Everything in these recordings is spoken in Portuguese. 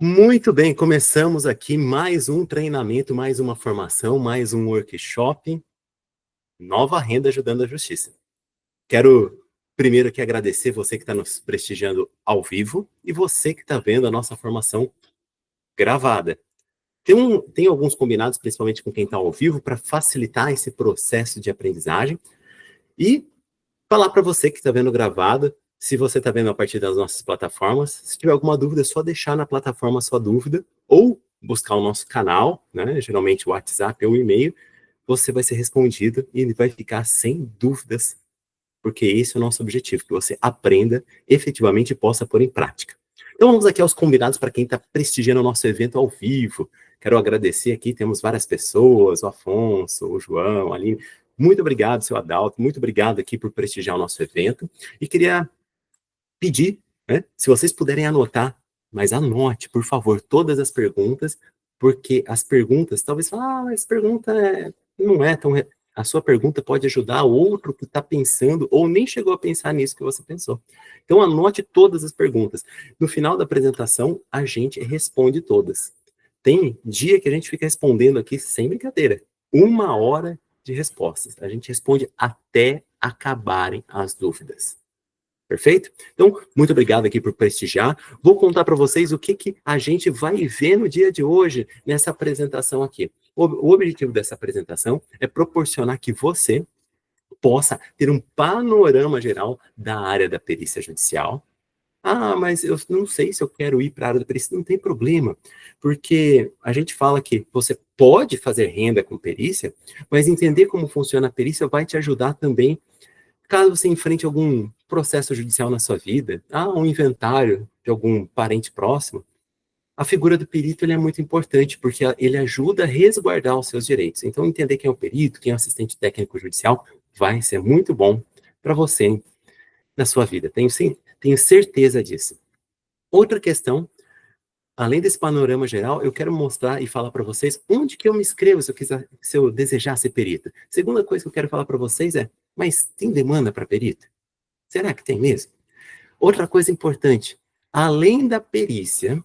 Muito bem, começamos aqui mais um treinamento, mais uma formação, mais um workshop, Nova Renda Ajudando a Justiça. Quero primeiro aqui agradecer você que está nos prestigiando ao vivo e você que está vendo a nossa formação gravada. Tem alguns combinados, principalmente com quem está ao vivo, para facilitar esse processo de aprendizagem e falar para você que está vendo gravado, se você está vendo a partir das nossas plataformas, se tiver alguma dúvida, é só deixar na plataforma a sua dúvida, ou buscar o nosso canal, né, geralmente o WhatsApp ou o e-mail, você vai ser respondido e ele vai ficar sem dúvidas, porque esse é o nosso objetivo, que você aprenda efetivamente e possa pôr em prática. Então vamos aqui aos combinados para quem está prestigiando o nosso evento ao vivo. Quero agradecer aqui, temos várias pessoas, o Afonso, o João, a Aline. Muito obrigado, seu Adalto, muito obrigado aqui por prestigiar o nosso evento. E queria pedir, né, se vocês puderem anotar, mas anote, por favor, todas as perguntas, porque as perguntas, talvez falem, essa pergunta não é tão... A sua pergunta pode ajudar o outro que está pensando ou nem chegou a pensar nisso que você pensou. Então, anote todas as perguntas. No final da apresentação, a gente responde todas. Tem dia que a gente fica respondendo aqui sem brincadeira. 1 hora de respostas. A gente responde até acabarem as dúvidas. Perfeito? Então, muito obrigado aqui por prestigiar. Vou contar para vocês o que a gente vai ver no dia de hoje nessa apresentação aqui. O objetivo dessa apresentação é proporcionar que você possa ter um panorama geral da área da perícia judicial. Ah, mas eu não sei se eu quero ir para a área da perícia. Não tem problema, porque a gente fala que você pode fazer renda com perícia, mas entender como funciona a perícia vai te ajudar também caso você enfrente algum processo judicial na sua vida, um inventário de algum parente próximo, a figura do perito ele é muito importante, porque ele ajuda a resguardar os seus direitos. Então, entender quem é o perito, quem é o assistente técnico judicial, vai ser muito bom para você na sua vida. Tenho certeza disso. Outra questão, além desse panorama geral, eu quero mostrar e falar para vocês onde que eu me inscrevo se eu desejar ser perito. Segunda coisa que eu quero falar para vocês é, mas tem demanda para perito? Será que tem mesmo? Outra coisa importante, além da perícia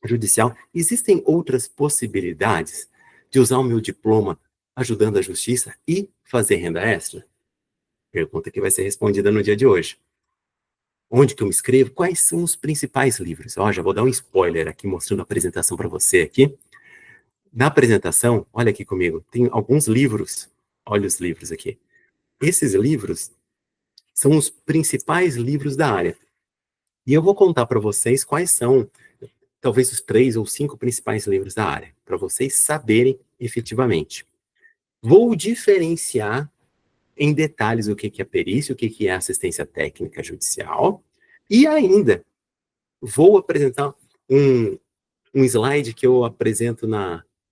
judicial, existem outras possibilidades de usar o meu diploma ajudando a justiça e fazer renda extra? Pergunta que vai ser respondida no dia de hoje. Onde que eu me inscrevo? Quais são os principais livros? Já vou dar um spoiler aqui, mostrando a apresentação para você aqui. Na apresentação, olha aqui comigo, tem alguns livros. Olha os livros aqui. Esses livros são os principais livros da área. E eu vou contar para vocês quais são, talvez, os 3 ou 5 principais livros da área, para vocês saberem efetivamente. Vou diferenciar em detalhes o que é perícia, o que é assistência técnica judicial, e ainda vou apresentar um slide que eu apresento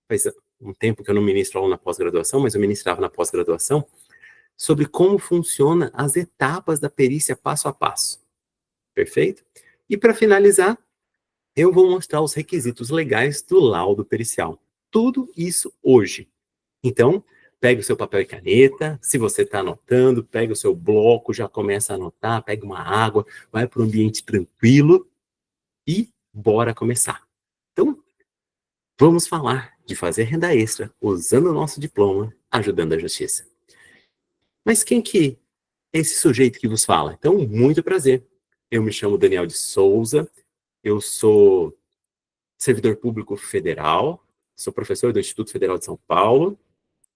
faz um tempo que eu não ministro aula na pós-graduação, mas eu ministrava na pós-graduação, sobre como funciona as etapas da perícia passo a passo. Perfeito? E para finalizar, eu vou mostrar os requisitos legais do laudo pericial. Tudo isso hoje. Então, pegue o seu papel e caneta, se você está anotando, pegue o seu bloco, já começa a anotar, pegue uma água, vai para um ambiente tranquilo e bora começar. Então, vamos falar de fazer renda extra usando o nosso diploma, ajudando a justiça. Mas quem que é esse sujeito que vos fala? Então, muito prazer. Eu me chamo Daniel de Souza, eu sou servidor público federal, sou professor do Instituto Federal de São Paulo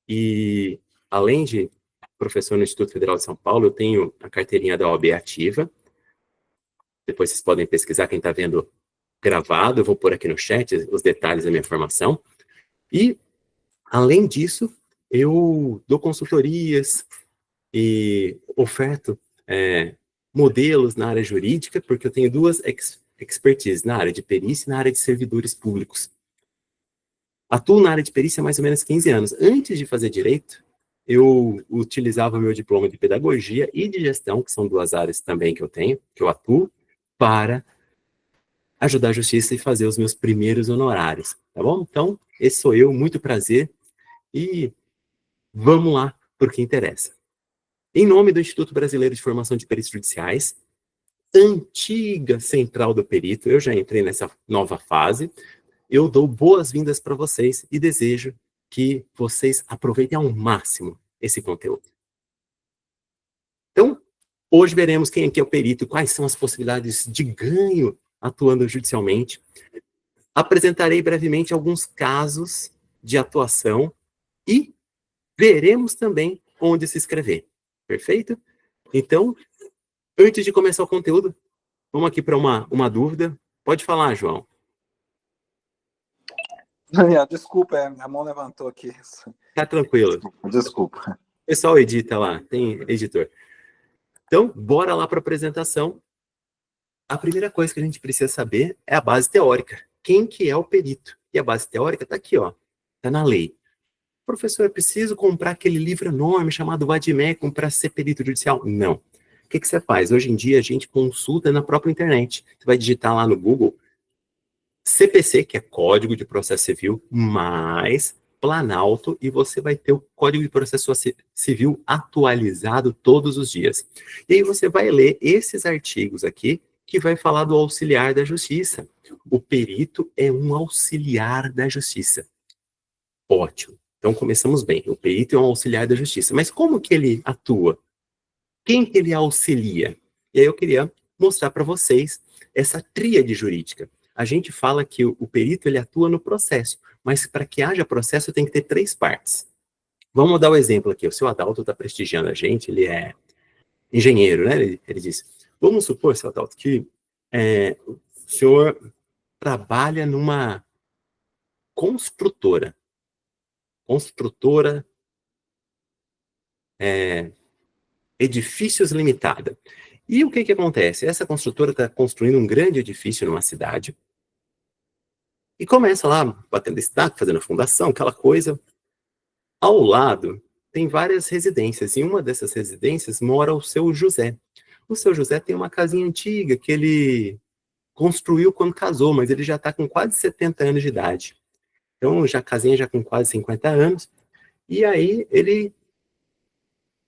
e, além de professor no Instituto Federal de São Paulo, eu tenho a carteirinha da OAB ativa. Depois vocês podem pesquisar, quem está vendo gravado, eu vou pôr aqui no chat os detalhes da minha formação. E, além disso, eu dou consultorias e oferto modelos na área jurídica, porque eu tenho 2 expertise na área de perícia e na área de servidores públicos. Atuo na área de perícia há mais ou menos 15 anos. Antes de fazer direito, eu utilizava meu diploma de pedagogia e de gestão, que são 2 áreas também que eu tenho, que eu atuo, para ajudar a justiça e fazer os meus primeiros honorários, tá bom? Então, esse sou eu, muito prazer, e vamos lá por que interessa. Em nome do Instituto Brasileiro de Formação de Peritos Judiciais, antiga central do perito, eu já entrei nessa nova fase, eu dou boas-vindas para vocês e desejo que vocês aproveitem ao máximo esse conteúdo. Então, hoje veremos quem aqui é o perito, quais são as possibilidades de ganho atuando judicialmente. Apresentarei brevemente alguns casos de atuação e veremos também onde se inscrever. Perfeito? Então, antes de começar o conteúdo, vamos aqui para uma dúvida. Pode falar, João. Daniel, desculpa, a mão levantou aqui. Tá tranquilo. Desculpa. O pessoal edita lá, tem editor. Então, bora lá para a apresentação. A primeira coisa que a gente precisa saber é a base teórica. Quem que é o perito? E a base teórica está aqui, ó. Está na lei. Professor, eu preciso comprar aquele livro enorme chamado Vademecum para ser perito judicial? Não. O que você faz? Hoje em dia, a gente consulta na própria internet. Você vai digitar lá no Google CPC, que é Código de Processo Civil, mais Planalto, e você vai ter o Código de Processo Civil atualizado todos os dias. E aí você vai ler esses artigos aqui, que vai falar do auxiliar da justiça. O perito é um auxiliar da justiça. Ótimo. Então começamos bem. O perito é um auxiliar da justiça. Mas como que ele atua? Quem que ele auxilia? E aí eu queria mostrar para vocês essa tríade jurídica. A gente fala que o perito ele atua no processo, mas para que haja processo tem que ter 3 partes. Vamos dar o exemplo aqui. O seu Adalto está prestigiando a gente, ele é engenheiro, né? Ele disse, vamos supor, seu Adalto, que o senhor trabalha numa construtora. Edifícios Limitada. E o que acontece? Essa construtora está construindo um grande edifício numa cidade e começa lá batendo estaca, fazendo a fundação, aquela coisa. Ao lado tem várias residências, e em uma dessas residências mora o seu José. O seu José tem uma casinha antiga que ele construiu quando casou, mas ele já está com quase 70 anos de idade. Então, já casinha já com quase 50 anos, e aí ele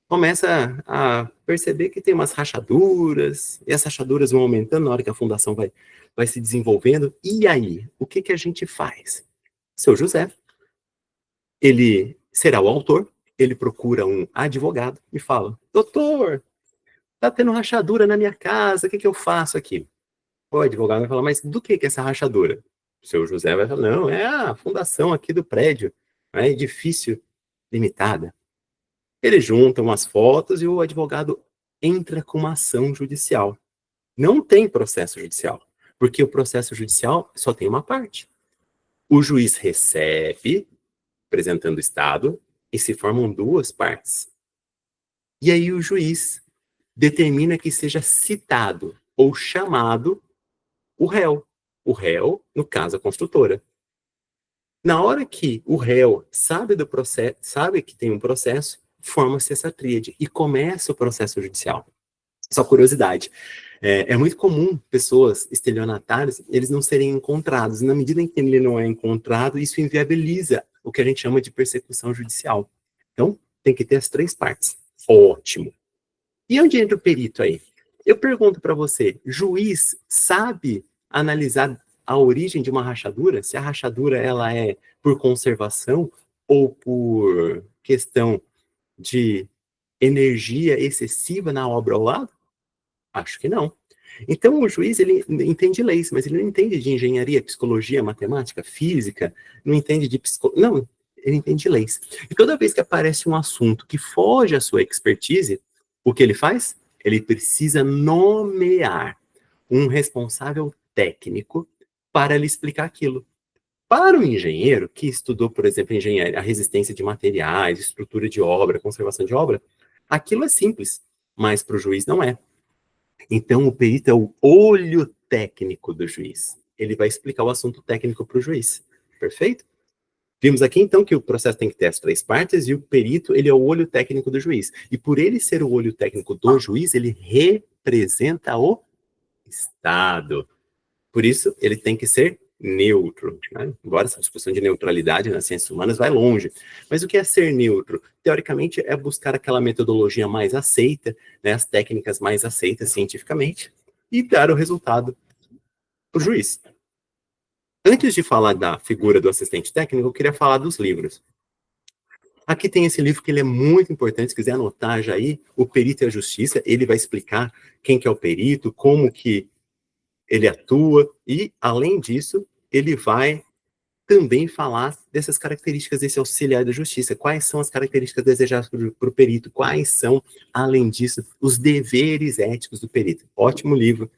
começa a perceber que tem umas rachaduras, e as rachaduras vão aumentando na hora que a fundação vai se desenvolvendo. E aí, o que a gente faz? Seu José, ele será o autor, ele procura um advogado e fala, doutor, tá tendo rachadura na minha casa, o que eu faço aqui? O advogado vai falar, mas do que é essa rachadura? O seu José vai falar, não, é a fundação aqui do prédio, é edifício limitada. Ele junta umas fotos e o advogado entra com uma ação judicial. Não tem processo judicial, porque o processo judicial só tem uma parte. O juiz recebe, apresentando o Estado, e se formam 2 partes. E aí o juiz determina que seja citado ou chamado o réu. O réu, no caso, a construtora. Na hora que o réu sabe do processo, sabe que tem um processo, forma-se essa tríade e começa o processo judicial. Só curiosidade, é muito comum pessoas estelionatárias, eles não serem encontrados. Na medida em que ele não é encontrado, isso inviabiliza o que a gente chama de persecução judicial. Então, tem que ter as 3 partes. Ótimo. E onde entra o perito aí? Eu pergunto para você, juiz sabe analisar a origem de uma rachadura? Se a rachadura ela é por conservação ou por questão de energia excessiva na obra ao lado? Acho que não. Então, o juiz, ele entende leis, mas ele não entende de engenharia, psicologia, matemática, física, não entende de psicologia, não, ele entende de leis. E toda vez que aparece um assunto que foge à sua expertise, o que ele faz? Ele precisa nomear um responsável técnico para lhe explicar aquilo. Para o engenheiro que estudou, por exemplo, engenharia, a resistência de materiais, estrutura de obra, conservação de obra, aquilo é simples, mas para o juiz não é. Então, o perito é o olho técnico do juiz. Ele vai explicar o assunto técnico para o juiz. Perfeito? Vimos aqui, então, que o processo tem que ter as 3 partes e o perito, ele é o olho técnico do juiz. E por ele ser o olho técnico do juiz, ele representa o Estado. Por isso, ele tem que ser neutro, né? Embora essa discussão de neutralidade nas ciências humanas vai longe. Mas o que é ser neutro? Teoricamente, é buscar aquela metodologia mais aceita, né, as técnicas mais aceitas cientificamente, e dar o resultado para o juiz. Antes de falar da figura do assistente técnico, eu queria falar dos livros. Aqui tem esse livro que ele é muito importante, se quiser anotar já aí, O Perito e a Justiça, ele vai explicar quem que é o perito, como que ele atua, e, além disso, ele vai também falar dessas características desse auxiliar da justiça. Quais são as características desejadas para o perito? Quais são, além disso, os deveres éticos do perito? Ótimo livro.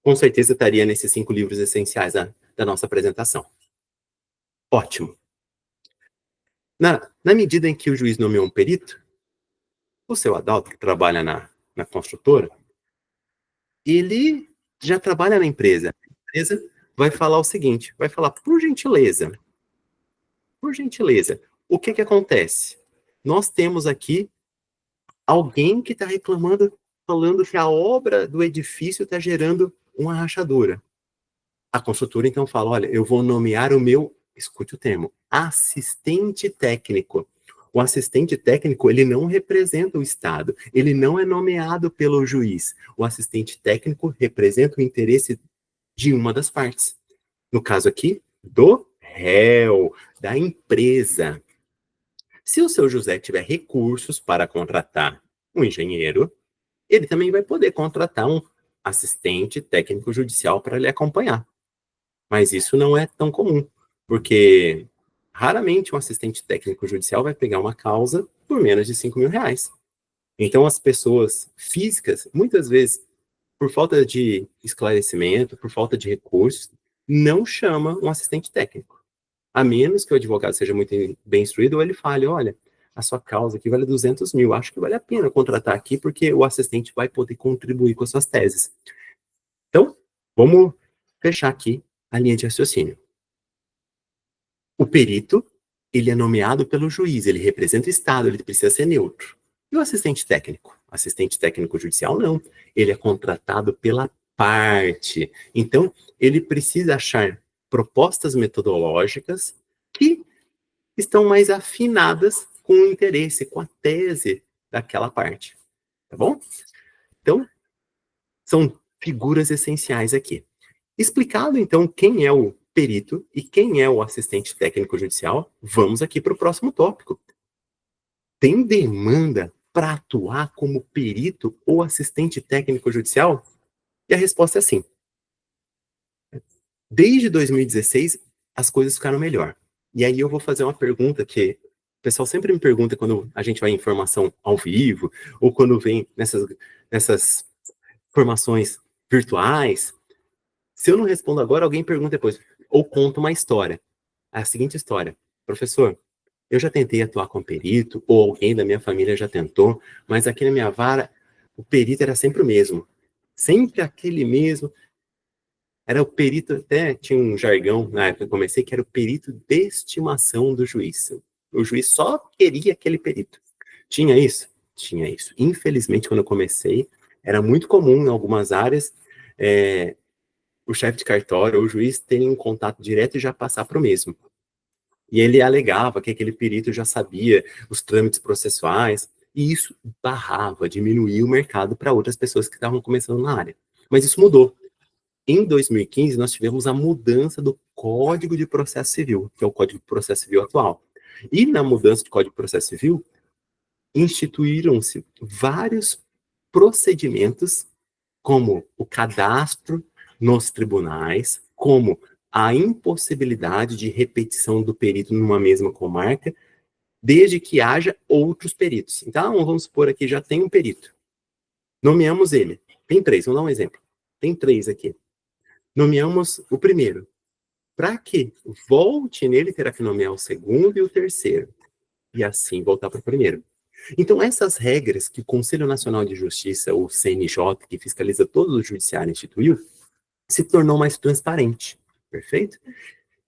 Com certeza estaria nesses 5 livros essenciais da nossa apresentação. Ótimo. Na medida em que o juiz nomeou um perito, o seu Adalto, que trabalha na construtora, ele já trabalha na empresa. A empresa vai falar o seguinte, vai falar, por gentileza, o que acontece? Nós temos aqui alguém que está reclamando, falando que a obra do edifício está gerando uma rachadura. A construtora, então, fala, olha, eu vou nomear o meu, escute o termo, assistente técnico. O assistente técnico, ele não representa o Estado, ele não é nomeado pelo juiz. O assistente técnico representa o interesse de uma das partes. No caso aqui, do réu, da empresa. Se o seu José tiver recursos para contratar um engenheiro, ele também vai poder contratar um assistente técnico judicial para lhe acompanhar. Mas isso não é tão comum, porque raramente um assistente técnico judicial vai pegar uma causa por menos de 5 mil reais. Então, as pessoas físicas, muitas vezes, por falta de esclarecimento, por falta de recursos, não chamam um assistente técnico. A menos que o advogado seja muito bem instruído, ou ele fale, olha, a sua causa aqui vale 200 mil, acho que vale a pena contratar aqui, porque o assistente vai poder contribuir com as suas teses. Então, vamos fechar aqui a linha de raciocínio. O perito, ele é nomeado pelo juiz, ele representa o Estado, ele precisa ser neutro. E o assistente técnico? Assistente técnico judicial, não. Ele é contratado pela parte. Então, ele precisa achar propostas metodológicas que estão mais afinadas com o interesse, com a tese daquela parte. Tá bom? Então, são figuras essenciais aqui. Explicado, então, quem é o perito e quem é o assistente técnico judicial, vamos aqui para o próximo tópico. Tem demanda para atuar como perito ou assistente técnico judicial? E a resposta é sim. Desde 2016, as coisas ficaram melhor. E aí eu vou fazer uma pergunta que o pessoal sempre me pergunta quando a gente vai em formação ao vivo, ou quando vem nessas formações virtuais. Se eu não respondo agora, alguém pergunta depois, ou conta uma história. A seguinte história, professor, eu já tentei atuar como perito, ou alguém da minha família já tentou, mas aqui na minha vara, o perito era sempre o mesmo. Sempre aquele mesmo. Era o perito, até tinha um jargão na época que eu comecei, que era o perito de estimação do juiz. O juiz só queria aquele perito. Tinha isso? Tinha isso. Infelizmente, quando eu comecei, era muito comum em algumas áreas o chefe de cartório ou o juiz terem um contato direto e já passar para o mesmo. E ele alegava que aquele perito já sabia os trâmites processuais, e isso barrava, diminuía o mercado para outras pessoas que estavam começando na área. Mas isso mudou. Em 2015, nós tivemos a mudança do Código de Processo Civil, que é o Código de Processo Civil atual. E na mudança do Código de Processo Civil, instituíram-se vários procedimentos, como o cadastro nos tribunais, como a impossibilidade de repetição do perito numa mesma comarca, desde que haja outros peritos. Então, vamos supor aqui, já tem um perito. Nomeamos ele. Tem 3, vamos dar um exemplo. Tem 3 aqui. Nomeamos o primeiro. Para que volte nele, terá que nomear o segundo e o terceiro. E assim voltar para o primeiro. Então, essas regras que o Conselho Nacional de Justiça, o CNJ, que fiscaliza todo o judiciário, instituiu, se tornou mais transparente. Perfeito?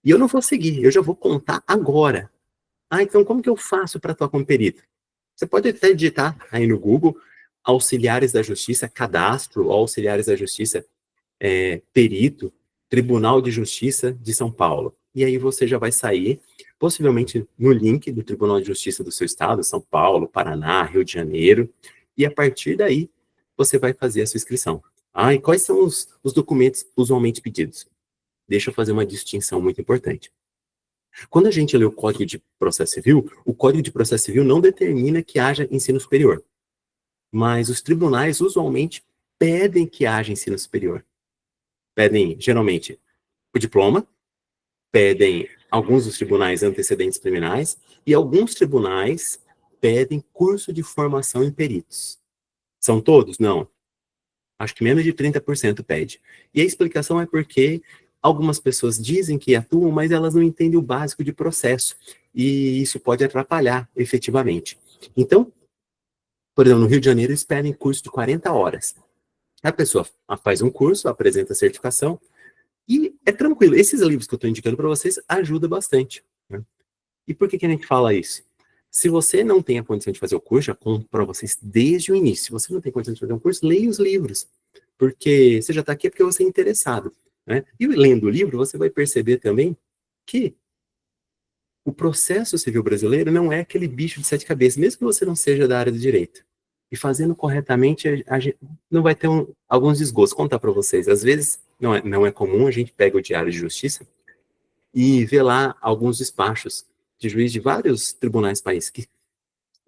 E eu não vou seguir, eu já vou contar agora. Então como que eu faço para atuar como perito? Você pode até digitar aí no Google, auxiliares da justiça, cadastro, auxiliares da justiça, perito, Tribunal de Justiça de São Paulo. E aí você já vai sair, possivelmente no link do Tribunal de Justiça do seu estado, São Paulo, Paraná, Rio de Janeiro, e a partir daí você vai fazer a sua inscrição. Ah, e quais são os documentos usualmente pedidos? Deixa eu fazer uma distinção muito importante. Quando a gente lê o Código de Processo Civil, o Código de Processo Civil não determina que haja ensino superior, mas os tribunais usualmente pedem que haja ensino superior. Pedem, geralmente, o diploma, pedem alguns dos tribunais antecedentes criminais, e alguns tribunais pedem curso de formação em peritos. São todos? Não. Acho que menos de 30% pede. E a explicação é porque algumas pessoas dizem que atuam, mas elas não entendem o básico de processo. E isso pode atrapalhar efetivamente. Então, por exemplo, no Rio de Janeiro, eles pedem curso de 40 horas. A pessoa faz um curso, apresenta a certificação, e é tranquilo. Esses livros que eu estou indicando para vocês ajudam bastante. Né? E por que a gente fala isso? Se você não tem a condição de fazer o curso, já conto para vocês desde o início. Se você não tem condição de fazer um curso, leia os livros. Porque você já está aqui porque você é interessado. Né? E lendo o livro, você vai perceber também que o processo civil brasileiro não é aquele bicho de sete cabeças, mesmo que você não seja da área do direito. E fazendo corretamente, a gente não vai ter alguns desgostos. Vou contar para vocês. Às vezes, não é comum, a gente pega o Diário de Justiça e vê lá alguns despachos de juiz de vários tribunais do país que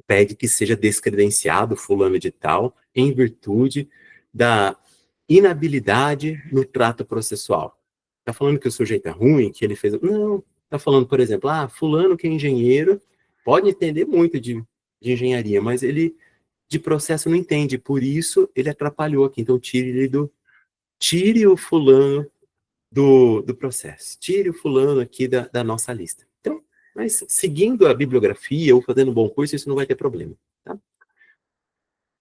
pede que seja descredenciado fulano de tal em virtude da inabilidade no trato processual. Tá falando que o sujeito é ruim, que ele fez... Não, tá falando, por exemplo, fulano que é engenheiro, pode entender muito de engenharia, mas ele de processo não entende, por isso ele atrapalhou aqui. Então tire o fulano do processo, tire o fulano aqui da nossa lista. Então, mas seguindo a bibliografia ou fazendo um bom curso, isso não vai ter problema. Tá?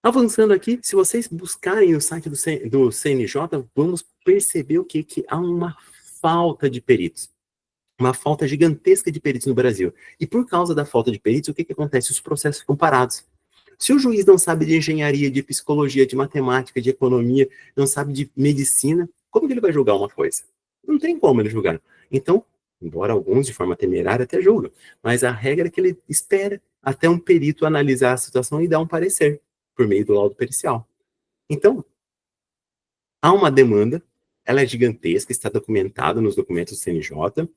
Avançando aqui, se vocês buscarem no site do CNJ, vamos perceber o que há uma falta de peritos. Uma falta gigantesca de peritos no Brasil. E por causa da falta de peritos, o que acontece? Os processos ficam parados. Se o juiz não sabe de engenharia, de psicologia, de matemática, de economia, não sabe de medicina, como que ele vai julgar uma coisa? Não tem como ele julgar. Então, embora alguns de forma temerária até julgam, mas a regra é que ele espera até um perito analisar a situação e dar um parecer por meio do laudo pericial. Então, há uma demanda, ela é gigantesca, está documentada nos documentos do CNJ,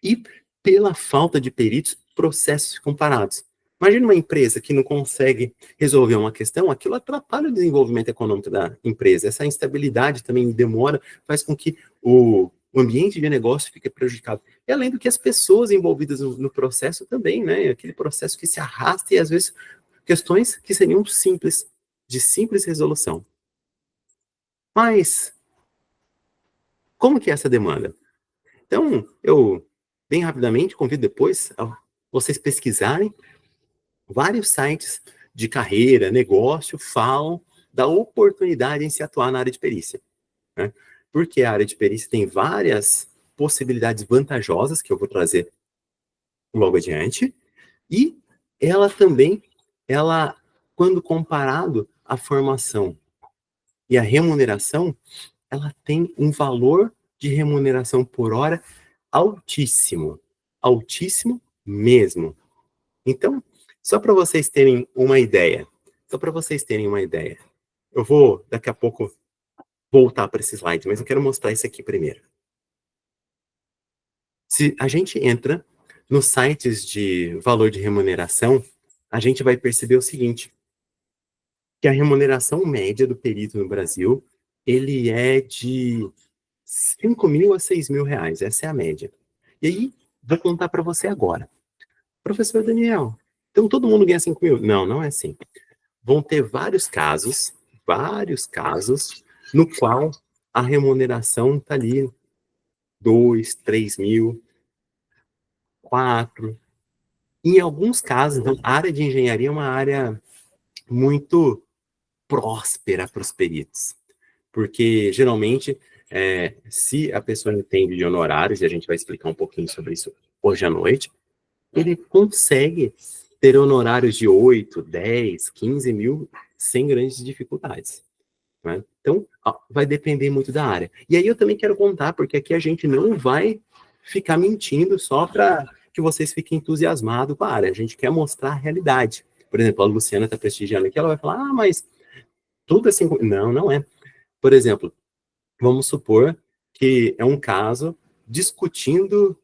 e pela falta de peritos, processos ficam parados. Imagina uma empresa que não consegue resolver uma questão, aquilo atrapalha o desenvolvimento econômico da empresa. Essa instabilidade também demora, faz com que o ambiente de negócio fique prejudicado. E além do que as pessoas envolvidas no processo também, né? Aquele processo que se arrasta e às vezes questões que seriam simples, de simples resolução. Mas, como que é essa demanda? Então, eu, bem rapidamente, convido depois a vocês pesquisarem. Vários sites de carreira, negócio, falam da oportunidade em se atuar na área de perícia. Né? Porque a área de perícia tem várias possibilidades vantajosas, que eu vou trazer logo adiante, e ela também, quando comparado à formação e à remuneração, ela tem um valor de remuneração por hora altíssimo. Altíssimo mesmo. Então, só para vocês terem uma ideia, eu vou, daqui a pouco, voltar para esse slide, mas eu quero mostrar isso aqui primeiro. Se a gente entra nos sites de valor de remuneração, a gente vai perceber o seguinte, que a remuneração média do perito no Brasil, ele é de 5 mil a 6 mil reais, essa é a média. E aí, vou contar para você agora. Professor Daniel, então todo mundo ganha 5 mil? Não, não é assim. Vão ter vários casos, no qual a remuneração está ali 2, 3 mil, 4. Em alguns casos, então, a área de engenharia é uma área muito próspera para os peritos, porque geralmente, se a pessoa entende de honorários, e a gente vai explicar um pouquinho sobre isso hoje à noite, ele consegue ter honorários de 8, 10, 15 mil sem grandes dificuldades. Né? Então, vai depender muito da área. E aí eu também quero contar, porque aqui a gente não vai ficar mentindo só para que vocês fiquem entusiasmados com a área. A gente quer mostrar a realidade. Por exemplo, a Luciana está prestigiando aqui, ela vai falar, mas tudo assim... Não, não é. Por exemplo, vamos supor que é um caso discutindo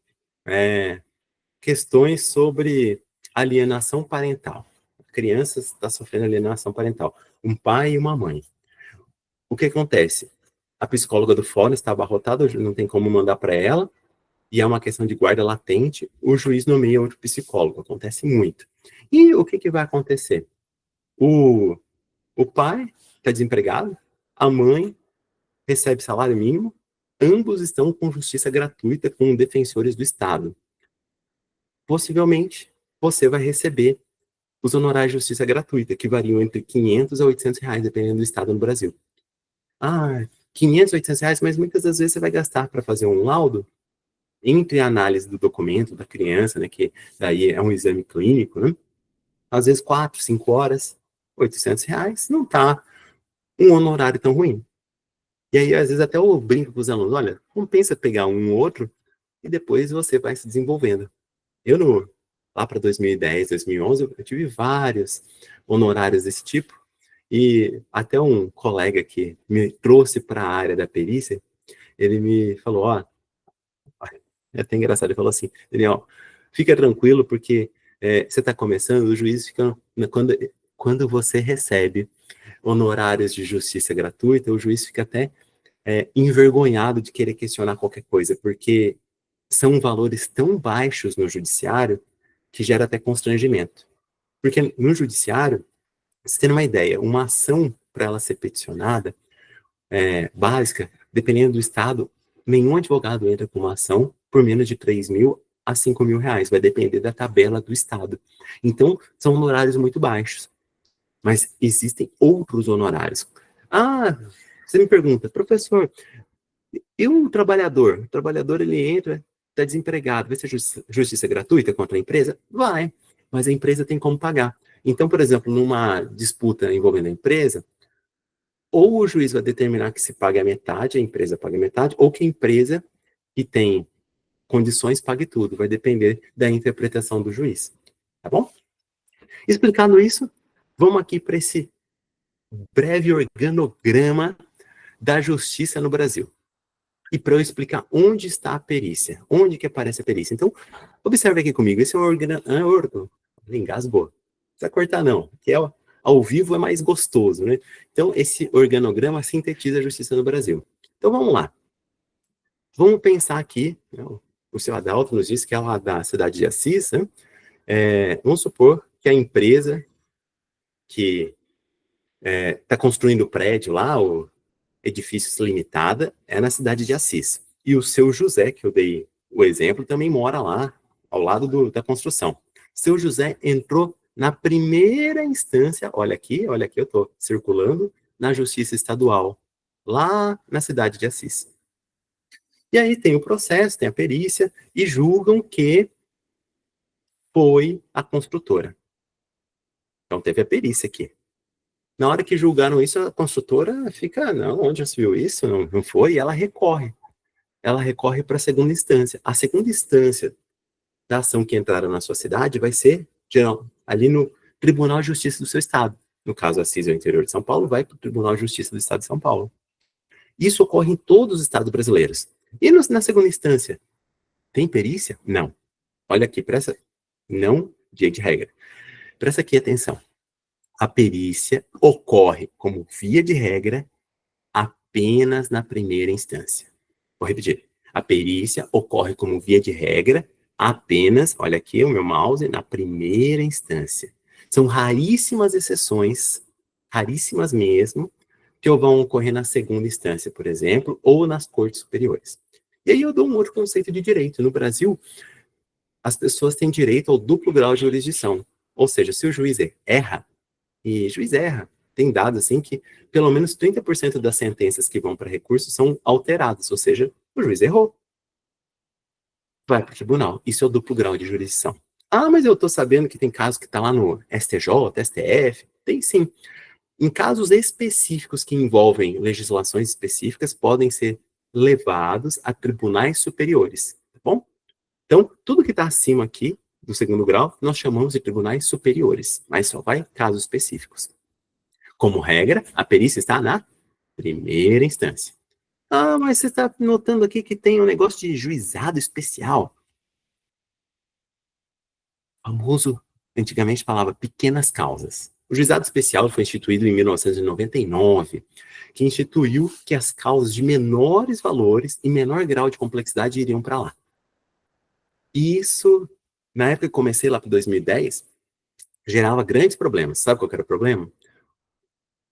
questões sobre alienação parental. A criança está sofrendo alienação parental. Um pai e uma mãe. O que acontece? A psicóloga do fórum está abarrotada, não tem como mandar para ela, e é uma questão de guarda latente, o juiz nomeia outro psicólogo. Acontece muito. E o que vai acontecer? O pai está desempregado, a mãe recebe salário mínimo, ambos estão com justiça gratuita com defensores do Estado. Possivelmente, você vai receber os honorários de justiça gratuita, que variam entre 500 a 800 reais, dependendo do estado no Brasil. 500, 800 reais, mas muitas das vezes você vai gastar para fazer um laudo, entre a análise do documento da criança, né, que daí é um exame clínico, né, às vezes 4, 5 horas, 800 reais, não está um honorário tão ruim. E aí, às vezes, até eu brinco com os alunos, olha, compensa pegar um ou outro e depois você vai se desenvolvendo. Eu, lá para 2010, 2011, eu tive vários honorários desse tipo, e até um colega que me trouxe para a área da perícia, ele me falou, é até engraçado, ele falou assim, Daniel, fica tranquilo, porque você está começando, os juízes ficam, quando você recebe honorários de justiça gratuita, o juiz fica até envergonhado de querer questionar qualquer coisa, porque são valores tão baixos no judiciário que gera até constrangimento. Porque no judiciário, você tem uma ideia, uma ação para ela ser peticionada, básica, dependendo do estado, nenhum advogado entra com uma ação por menos de 3 mil a 5 mil reais, vai depender da tabela do estado. Então, são honorários muito baixos. Mas existem outros honorários. Você me pergunta, professor, e o trabalhador? O trabalhador, ele entra, está desempregado, vai ser justiça gratuita contra a empresa? Vai, mas a empresa tem como pagar. Então, por exemplo, numa disputa envolvendo a empresa, ou o juiz vai determinar que se pague a metade, a empresa paga a metade, ou que a empresa que tem condições pague tudo. Vai depender da interpretação do juiz. Tá bom? Explicado isso, vamos aqui para esse breve organograma da justiça no Brasil. E para eu explicar onde está a perícia, onde que aparece a perícia. Então, observe aqui comigo, esse é um organograma, engasgou, não precisa cortar não, que ao vivo é mais gostoso, né? Então, esse organograma sintetiza a justiça no Brasil. Então, vamos lá. Vamos pensar aqui, né, o seu Adalto nos disse que é lá da cidade de Assis, né? Vamos supor que a empresa que está construindo o prédio lá, o Edifícios Limitada, é na cidade de Assis. E o seu José, que eu dei o exemplo, também mora lá, ao lado da construção. Seu José entrou na primeira instância, olha aqui, eu estou circulando, na Justiça Estadual, lá na cidade de Assis. E aí tem o processo, tem a perícia, e julgam que foi a construtora. Então teve a perícia aqui. Na hora que julgaram isso, a construtora fica, não, onde já se viu isso? Não foi, e ela recorre. Ela recorre para a segunda instância. A segunda instância da ação que entraram na sua cidade vai ser, geral, ali no Tribunal de Justiça do seu estado. No caso, Assis é o interior de São Paulo, vai para o Tribunal de Justiça do Estado de São Paulo. Isso ocorre em todos os estados brasileiros. E na segunda instância, tem perícia? Não. Olha aqui, presta, não de regra. Presta aqui atenção. A perícia ocorre, como via de regra, apenas na primeira instância. Vou repetir. A perícia ocorre como via de regra apenas, olha aqui o meu mouse, na primeira instância. São raríssimas exceções, raríssimas mesmo, que vão ocorrer na segunda instância, por exemplo, ou nas cortes superiores. E aí eu dou um outro conceito de direito. No Brasil, as pessoas têm direito ao duplo grau de jurisdição. Ou seja, se o juiz erra, e juiz erra, tem dados assim que pelo menos 30% das sentenças que vão para recurso são alteradas, ou seja, o juiz errou. Vai para o tribunal. Isso é o duplo grau de jurisdição. Mas eu estou sabendo que tem casos que está lá no STJ, STF. Tem sim. Em casos específicos que envolvem legislações específicas, podem ser levados a tribunais superiores. Tá bom? Então, tudo que está acima aqui do segundo grau, nós chamamos de tribunais superiores, mas só vai em casos específicos. Como regra, a perícia está na Primeira instância. Ah, mas você está notando aqui que tem um negócio de juizado especial. O famoso, antigamente falava, pequenas causas. O juizado especial foi instituído em 1999, que instituiu que as causas de menores valores e menor grau de complexidade iriam para lá. E isso, na época que comecei lá para 2010, gerava grandes problemas. Sabe qual que era o problema?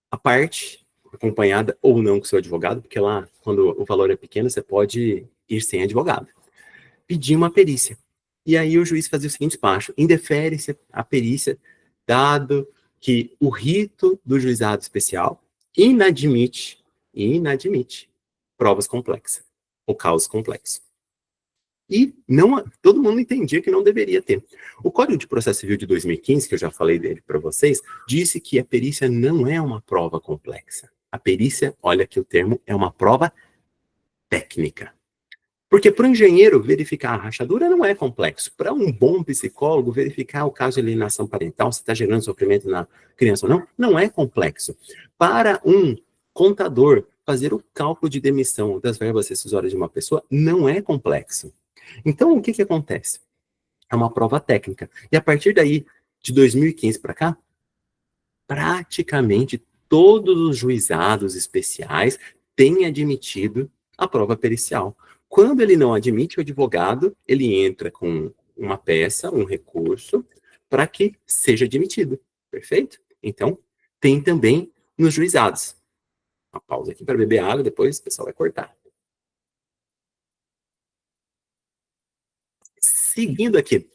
A parte, acompanhada ou não com seu advogado, porque lá, quando o valor é pequeno, você pode ir sem advogado. Pedir uma perícia. E aí o juiz fazia o seguinte despacho: indefere-se a perícia, dado que o rito do juizado especial inadmite provas complexas, ou casos complexos. E não, todo mundo entendia que não deveria ter. O Código de Processo Civil de 2015, que eu já falei dele para vocês, disse que a perícia não é uma prova complexa. A perícia, olha aqui o termo, é uma prova técnica. Porque para o engenheiro verificar a rachadura não é complexo. Para um bom psicólogo verificar o caso de alienação parental, se está gerando sofrimento na criança ou não, não é complexo. Para um contador fazer o cálculo de demissão das verbas rescisórias de uma pessoa não é complexo. Então, o que que acontece? É uma prova técnica. E a partir daí, de 2015 para cá, praticamente todos os juizados especiais têm admitido a prova pericial. Quando ele não admite, o advogado, ele entra com uma peça, um recurso, para que seja admitido. Perfeito? Então, tem também nos juizados. Uma pausa aqui para beber água, depois o pessoal vai cortar. Seguindo aqui,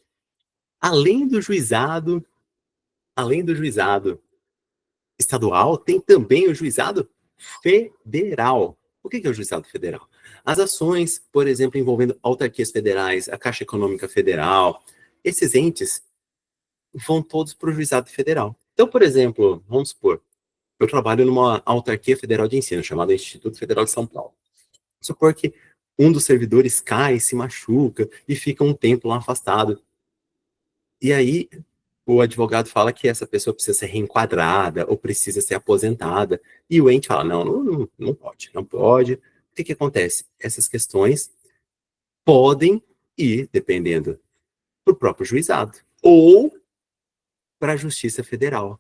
além do juizado estadual, tem também o juizado federal. O que é o juizado federal? As ações, por exemplo, envolvendo autarquias federais, a Caixa Econômica Federal, esses entes vão todos para o juizado federal. Então, por exemplo, vamos supor, eu trabalho numa autarquia federal de ensino, chamada Instituto Federal de São Paulo. Supor que um dos servidores cai, se machuca e fica um tempo lá afastado. E aí, o advogado fala que essa pessoa precisa ser reenquadrada ou precisa ser aposentada. E o ente fala, não pode, não pode. O que que acontece? Essas questões podem ir, dependendo, para o próprio juizado ou para a Justiça Federal.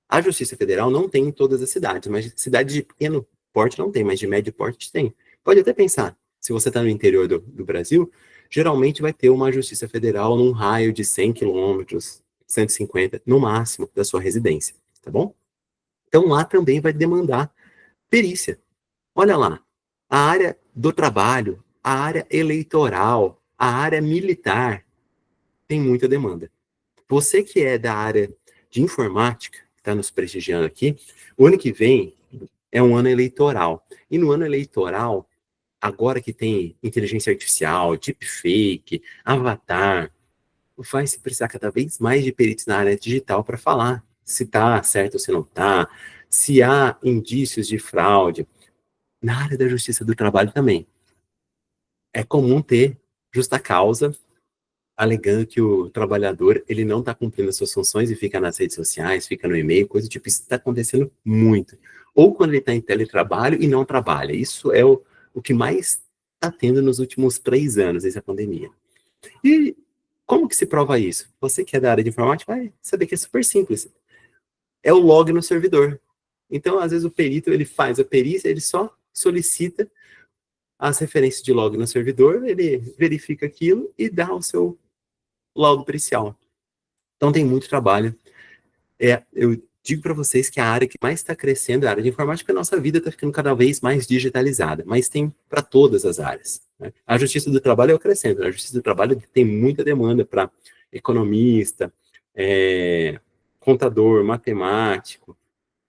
A Justiça Federal não tem em todas as cidades, mas cidades de pequeno porte não tem, mas de médio porte tem. Pode até pensar, se você está no interior do Brasil, geralmente vai ter uma Justiça Federal num raio de 100 quilômetros, 150, no máximo, da sua residência, tá bom? Então lá também vai demandar perícia. Olha lá, a área do trabalho, a área eleitoral, a área militar, tem muita demanda. Você que é da área de informática, que está nos prestigiando aqui, o ano que vem é um ano eleitoral. E no ano eleitoral, agora que tem inteligência artificial, deepfake, avatar, vai se precisar cada vez mais de peritos na área digital para falar se está certo ou se não está, se há indícios de fraude. Na área da justiça do trabalho também. É comum ter justa causa alegando que o trabalhador ele não está cumprindo as suas funções e fica nas redes sociais, fica no e-mail, coisa do tipo. Isso está acontecendo muito. Ou quando ele está em teletrabalho e não trabalha. Isso é o que mais está tendo nos últimos 3 anos, essa pandemia. E como que se prova isso? Você que é da área de informática vai saber que é super simples. É o log no servidor. Então, às vezes, o perito ele faz a perícia, ele só solicita as referências de log no servidor, ele verifica aquilo e dá o seu laudo pericial. Então tem muito trabalho. Eu digo para vocês que a área que mais está crescendo é a área de informática, porque a nossa vida está ficando cada vez mais digitalizada, mas tem para todas as áreas. Né? A justiça do trabalho é o crescendo, a justiça do trabalho tem muita demanda para economista, contador, matemático,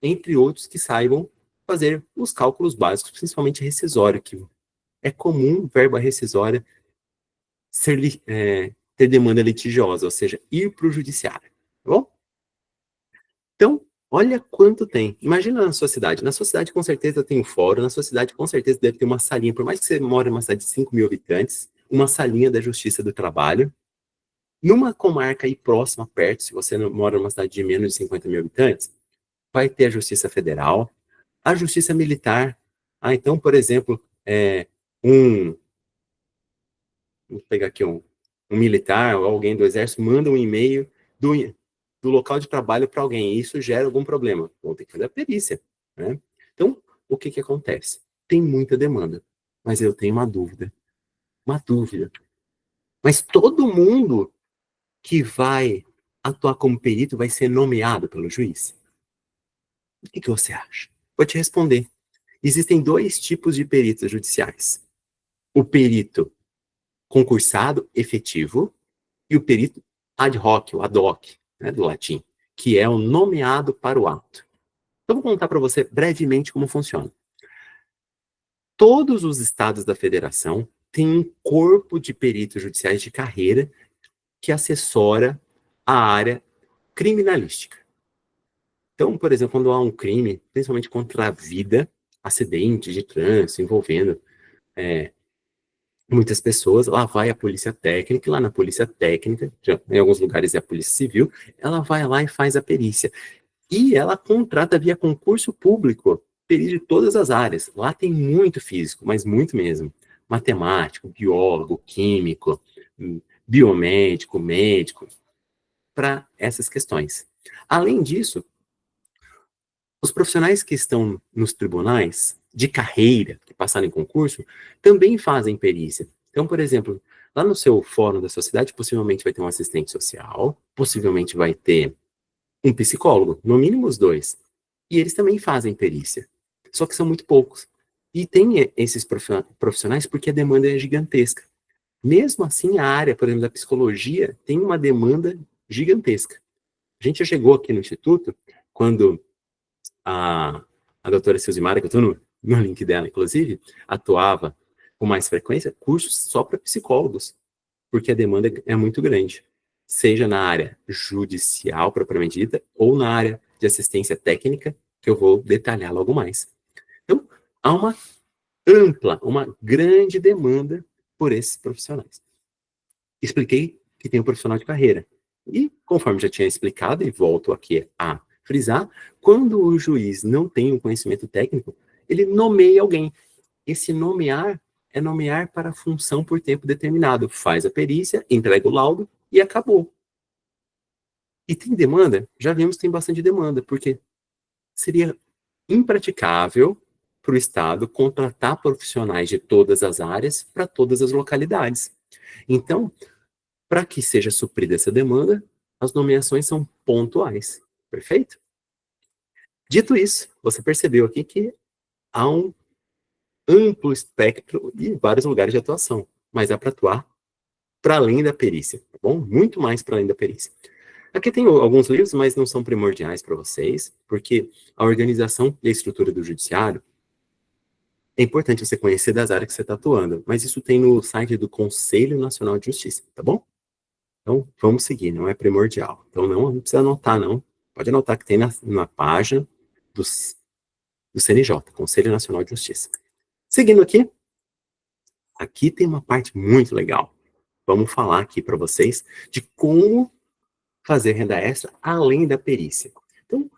entre outros que saibam fazer os cálculos básicos, principalmente rescisório, que é comum verba rescisória ter demanda litigiosa, ou seja, ir para o judiciário, tá bom? Então, olha quanto tem. Imagina na sua cidade. Na sua cidade, com certeza, tem um fórum. Na sua cidade, com certeza, deve ter uma salinha. Por mais que você mora em uma cidade de 5 mil habitantes, uma salinha da Justiça do Trabalho. Numa comarca aí próxima, perto, se você não mora numa cidade de menos de 50 mil habitantes, vai ter a Justiça Federal, A justiça militar. Então, por exemplo, vou pegar aqui um militar ou alguém do exército manda um e-mail do local de trabalho para alguém, e isso gera algum problema. Vão ter que fazer a perícia, né? Então, o que acontece? Tem muita demanda, mas eu tenho uma dúvida. Mas todo mundo que vai atuar como perito vai ser nomeado pelo juiz? O que você acha? Vou te responder. Existem dois tipos de peritos judiciais. O perito concursado efetivo e o perito ad hoc, o ad hoc, né, do latim, que é o nomeado para o ato. Então, vou contar para você brevemente como funciona. Todos os estados da federação têm um corpo de peritos judiciais de carreira que assessora a área criminalística. Então, por exemplo, quando há um crime, principalmente contra a vida, acidente de trânsito envolvendo muitas pessoas, lá vai a polícia técnica, e lá na polícia técnica, já, em alguns lugares é a polícia civil, ela vai lá e faz a perícia. E ela contrata via concurso público perito de todas as áreas. Lá tem muito físico, mas muito mesmo. Matemático, biólogo, químico, biomédico, médico, para essas questões. Além disso, os profissionais que estão nos tribunais de carreira, que passaram em concurso, também fazem perícia. Então, por exemplo, lá no seu fórum da sociedade, possivelmente vai ter um assistente social, possivelmente vai ter um psicólogo, no mínimo os dois. E eles também fazem perícia. Só que são muito poucos. E tem esses profissionais porque a demanda é gigantesca. Mesmo assim, a área, por exemplo, da psicologia tem uma demanda gigantesca. A gente já chegou aqui no Instituto, quando a doutora Silzimara, que eu estou no link dela, inclusive, atuava com mais frequência, cursos só para psicólogos, porque a demanda é muito grande, seja na área judicial, propriamente dita, ou na área de assistência técnica, que eu vou detalhar logo mais. Então, há uma grande demanda por esses profissionais. Expliquei que tem um profissional de carreira. E, conforme já tinha explicado, e volto aqui a frisar, quando o juiz não tem um conhecimento técnico, ele nomeia alguém. Esse nomear é nomear para função por tempo determinado. Faz a perícia, entrega o laudo e acabou. E tem demanda? Já vimos que tem bastante demanda, porque seria impraticável para o Estado contratar profissionais de todas as áreas para todas as localidades. Então, para que seja suprida essa demanda, as nomeações são pontuais. Perfeito? Dito isso, você percebeu aqui que há um amplo espectro e vários lugares de atuação, mas é para atuar para além da perícia, tá bom? Muito mais para além da perícia. Aqui tem alguns livros, mas não são primordiais para vocês, porque a organização e a estrutura do judiciário é importante você conhecer das áreas que você está atuando, mas isso tem no site do Conselho Nacional de Justiça, tá bom? Então, vamos seguir, não é primordial. Então, não precisa anotar, não. Pode anotar que tem na página do CNJ, Conselho Nacional de Justiça. Seguindo aqui tem uma parte muito legal. Vamos falar aqui para vocês de como fazer renda extra além da perícia. Então,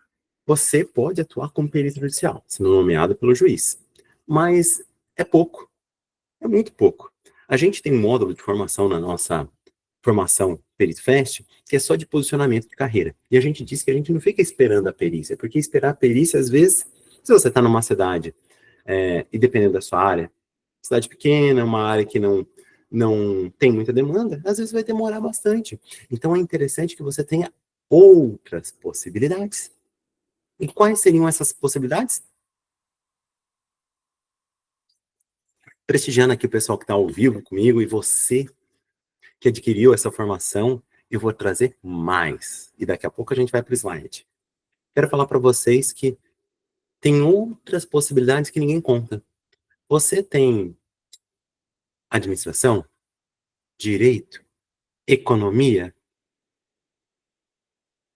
você pode atuar como perito judicial, sendo nomeado pelo juiz. Mas é pouco, é muito pouco. A gente tem um módulo de formação na nossa formação Perito Fest, que é só de posicionamento de carreira. E a gente diz que a gente não fica esperando a perícia, porque esperar a perícia, às vezes, se você está numa cidade, e dependendo da sua área, cidade pequena, uma área que não tem muita demanda, às vezes vai demorar bastante. Então é interessante que você tenha outras possibilidades. E quais seriam essas possibilidades? Prestigiando aqui o pessoal que está ao vivo comigo e você que adquiriu essa formação, eu vou trazer mais. E daqui a pouco a gente vai para o slide. Quero falar para vocês que tem outras possibilidades que ninguém conta. Você tem administração, direito, economia,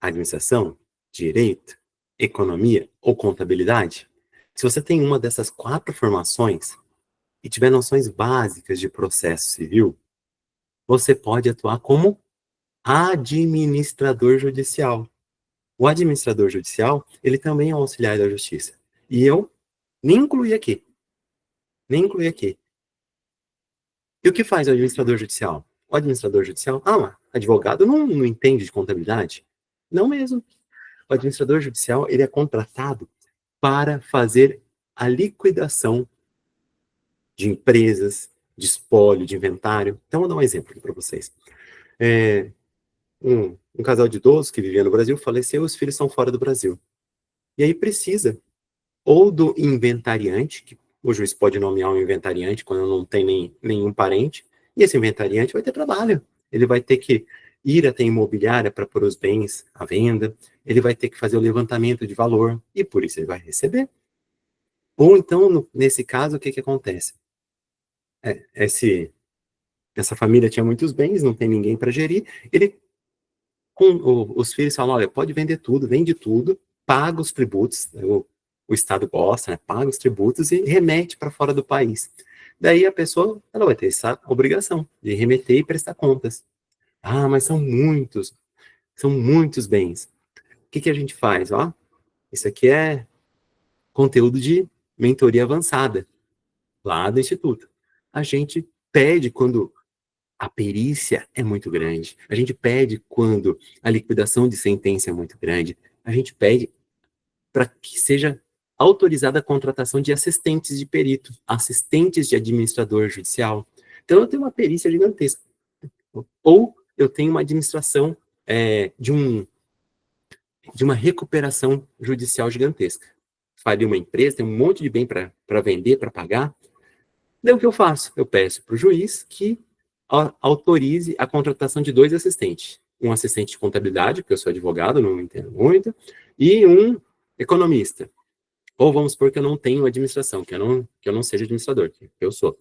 administração, direito, economia ou contabilidade? Se você tem uma dessas 4 formações e tiver noções básicas de processo civil, você pode atuar como administrador judicial. O administrador judicial, ele também é um auxiliar da justiça. E eu Nem incluir aqui. Nem incluir aqui. E o que faz o administrador judicial? O administrador judicial, advogado não entende de contabilidade? Não mesmo. O administrador judicial, ele é contratado para fazer a liquidação de empresas, de espólio, de inventário. Então, vou dar um exemplo aqui para vocês. Um casal de idosos que vivia no Brasil faleceu, os filhos estão fora do Brasil. E aí precisa ou do inventariante, que o juiz pode nomear um inventariante quando não tem nenhum parente, e esse inventariante vai ter trabalho. Ele vai ter que ir até a imobiliária para pôr os bens à venda, ele vai ter que fazer o levantamento de valor, e por isso ele vai receber. Ou então, nesse caso, o que acontece? Essa família tinha muitos bens, não tem ninguém para gerir, os filhos falam, olha, pode vender tudo, vende tudo, paga os tributos, o Estado gosta, né, paga os tributos e remete para fora do país. Daí a pessoa, ela vai ter essa obrigação de remeter e prestar contas. Mas são muitos bens. O que a gente faz? Isso aqui é conteúdo de mentoria avançada, lá do Instituto. A gente pede quando a perícia é muito grande, a gente pede quando a liquidação de sentença é muito grande, a gente pede para que seja autorizada a contratação de assistentes de perito, assistentes de administrador judicial. Então, eu tenho uma perícia gigantesca. Ou eu tenho uma administração de uma recuperação judicial gigantesca. Faria uma empresa, tem um monte de bem para vender, para pagar. Daí o que eu faço? Eu peço para o juiz que autorize a contratação de 2 assistentes. Um assistente de contabilidade, porque eu sou advogado, não entendo muito, e um economista. Ou vamos supor que eu não tenho administração, que eu não seja administrador, que eu sou.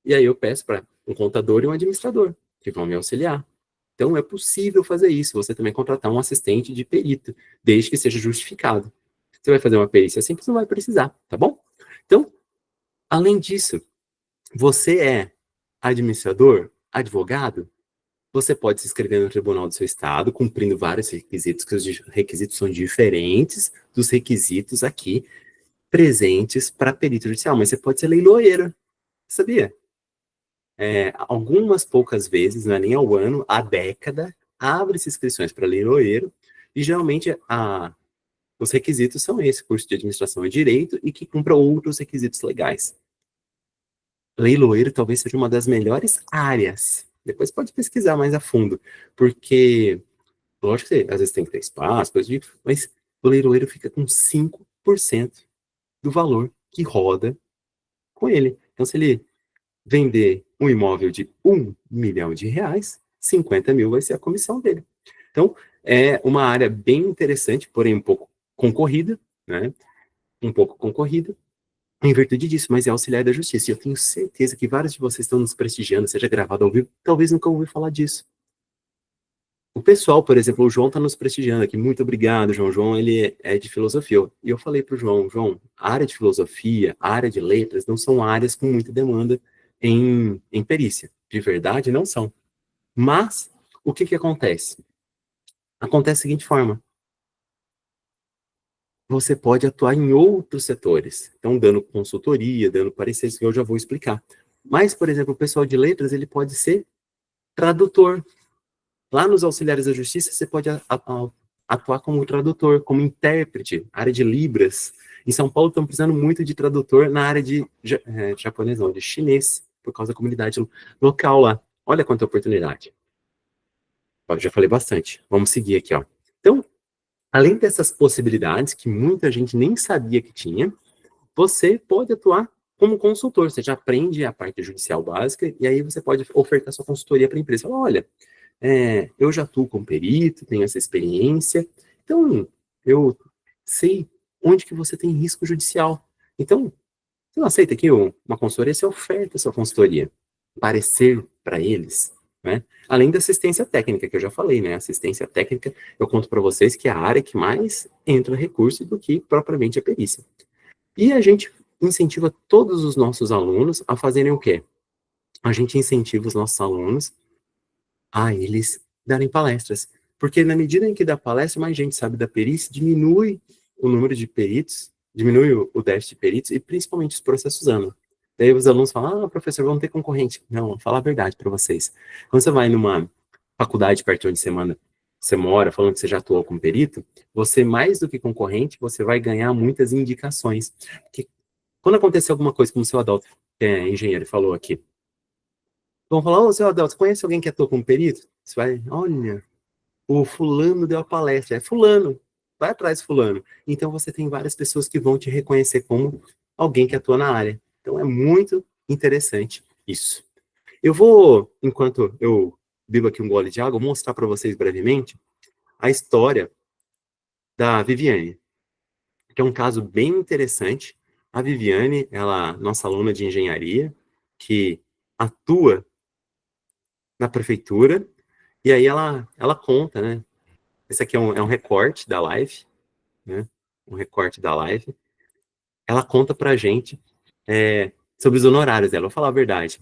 E aí eu peço para um contador e um administrador, que vão me auxiliar. Então é possível fazer isso, você também contratar um assistente de perito, desde que seja justificado. Você vai fazer uma perícia simples, não vai precisar, tá bom? Então, além disso, você é administrador, advogado, você pode se inscrever no tribunal do seu estado, cumprindo vários requisitos, que os requisitos são diferentes dos requisitos aqui presentes para perito judicial, mas você pode ser leiloeiro, sabia? Algumas poucas vezes, não é nem ao ano, à década, abre-se inscrições para leiloeiro, e geralmente os requisitos são esse, curso de administração e direito, e que cumpra outros requisitos legais. Leiloeiro talvez seja uma das melhores áreas. Depois pode pesquisar mais a fundo, porque, lógico que às vezes tem que ter espaço, mas o leiloeiro fica com 5% do valor que roda com ele. Então, se ele vender um imóvel de R$1 milhão, 50 mil vai ser a comissão dele. Então, é uma área bem interessante, porém um pouco concorrida, né? Um pouco concorrida, em virtude disso, mas é auxiliar da justiça. E eu tenho certeza que vários de vocês estão nos prestigiando, seja gravado ao vivo, talvez nunca ouviram falar disso. O pessoal, por exemplo, o João está nos prestigiando aqui. Muito obrigado, João. João, ele é de filosofia. E eu falei para o João, a área de filosofia, a área de letras, não são áreas com muita demanda em perícia. De verdade, não são. Mas, o que acontece? Acontece da seguinte forma. Você pode atuar em outros setores. Então, dando consultoria, dando pareceres, que eu já vou explicar. Mas, por exemplo, o pessoal de letras, ele pode ser tradutor. Lá nos auxiliares da justiça, você pode atuar como tradutor, como intérprete, área de Libras. Em São Paulo, estão precisando muito de tradutor na área de japonês, não, de chinês, por causa da comunidade local lá. Olha quanta oportunidade. Eu já falei bastante. Vamos seguir aqui, ó. Então, além dessas possibilidades, que muita gente nem sabia que tinha, você pode atuar como consultor. Você já aprende a parte judicial básica, e aí você pode ofertar sua consultoria para a empresa. Olha, eu já atuo como perito, tenho essa experiência, então eu sei onde que você tem risco judicial. Então, você não aceita aqui uma consultoria, você oferta a sua consultoria, parecer para eles, né? Além da assistência técnica, que eu já falei, né? Assistência técnica, eu conto para vocês que é a área que mais entra recurso do que propriamente a perícia. E a gente incentiva todos os nossos alunos a fazerem o quê? A gente incentiva os nossos alunos a eles darem palestras. Porque na medida em que dá palestra, mais gente sabe da perícia, diminui o número de peritos diminui o déficit de peritos e principalmente os processos anos. Daí os alunos falam, professor, vamos ter concorrente. Não, vou falar a verdade para vocês. Quando você vai numa faculdade perto de onde você mora, falando que você já atuou como perito, você, mais do que concorrente, você vai ganhar muitas indicações. Porque quando acontecer alguma coisa, como o seu Adalto, que é engenheiro, falou aqui, vão falar, seu Adalto, você conhece alguém que atua como perito? Você vai, olha, o fulano deu a palestra, é fulano, vai atrás de fulano. Então você tem várias pessoas que vão te reconhecer como alguém que atua na área. Então é muito interessante isso. Eu vou, enquanto eu bebo aqui um gole de água, mostrar para vocês brevemente a história da Viviane, que é um caso bem interessante. A Viviane, ela, nossa aluna de engenharia, que atua na prefeitura, e aí ela conta, né? Esse aqui é um recorte da live, né? Um recorte da live. Ela conta pra gente sobre os honorários dela. Vou falar a verdade.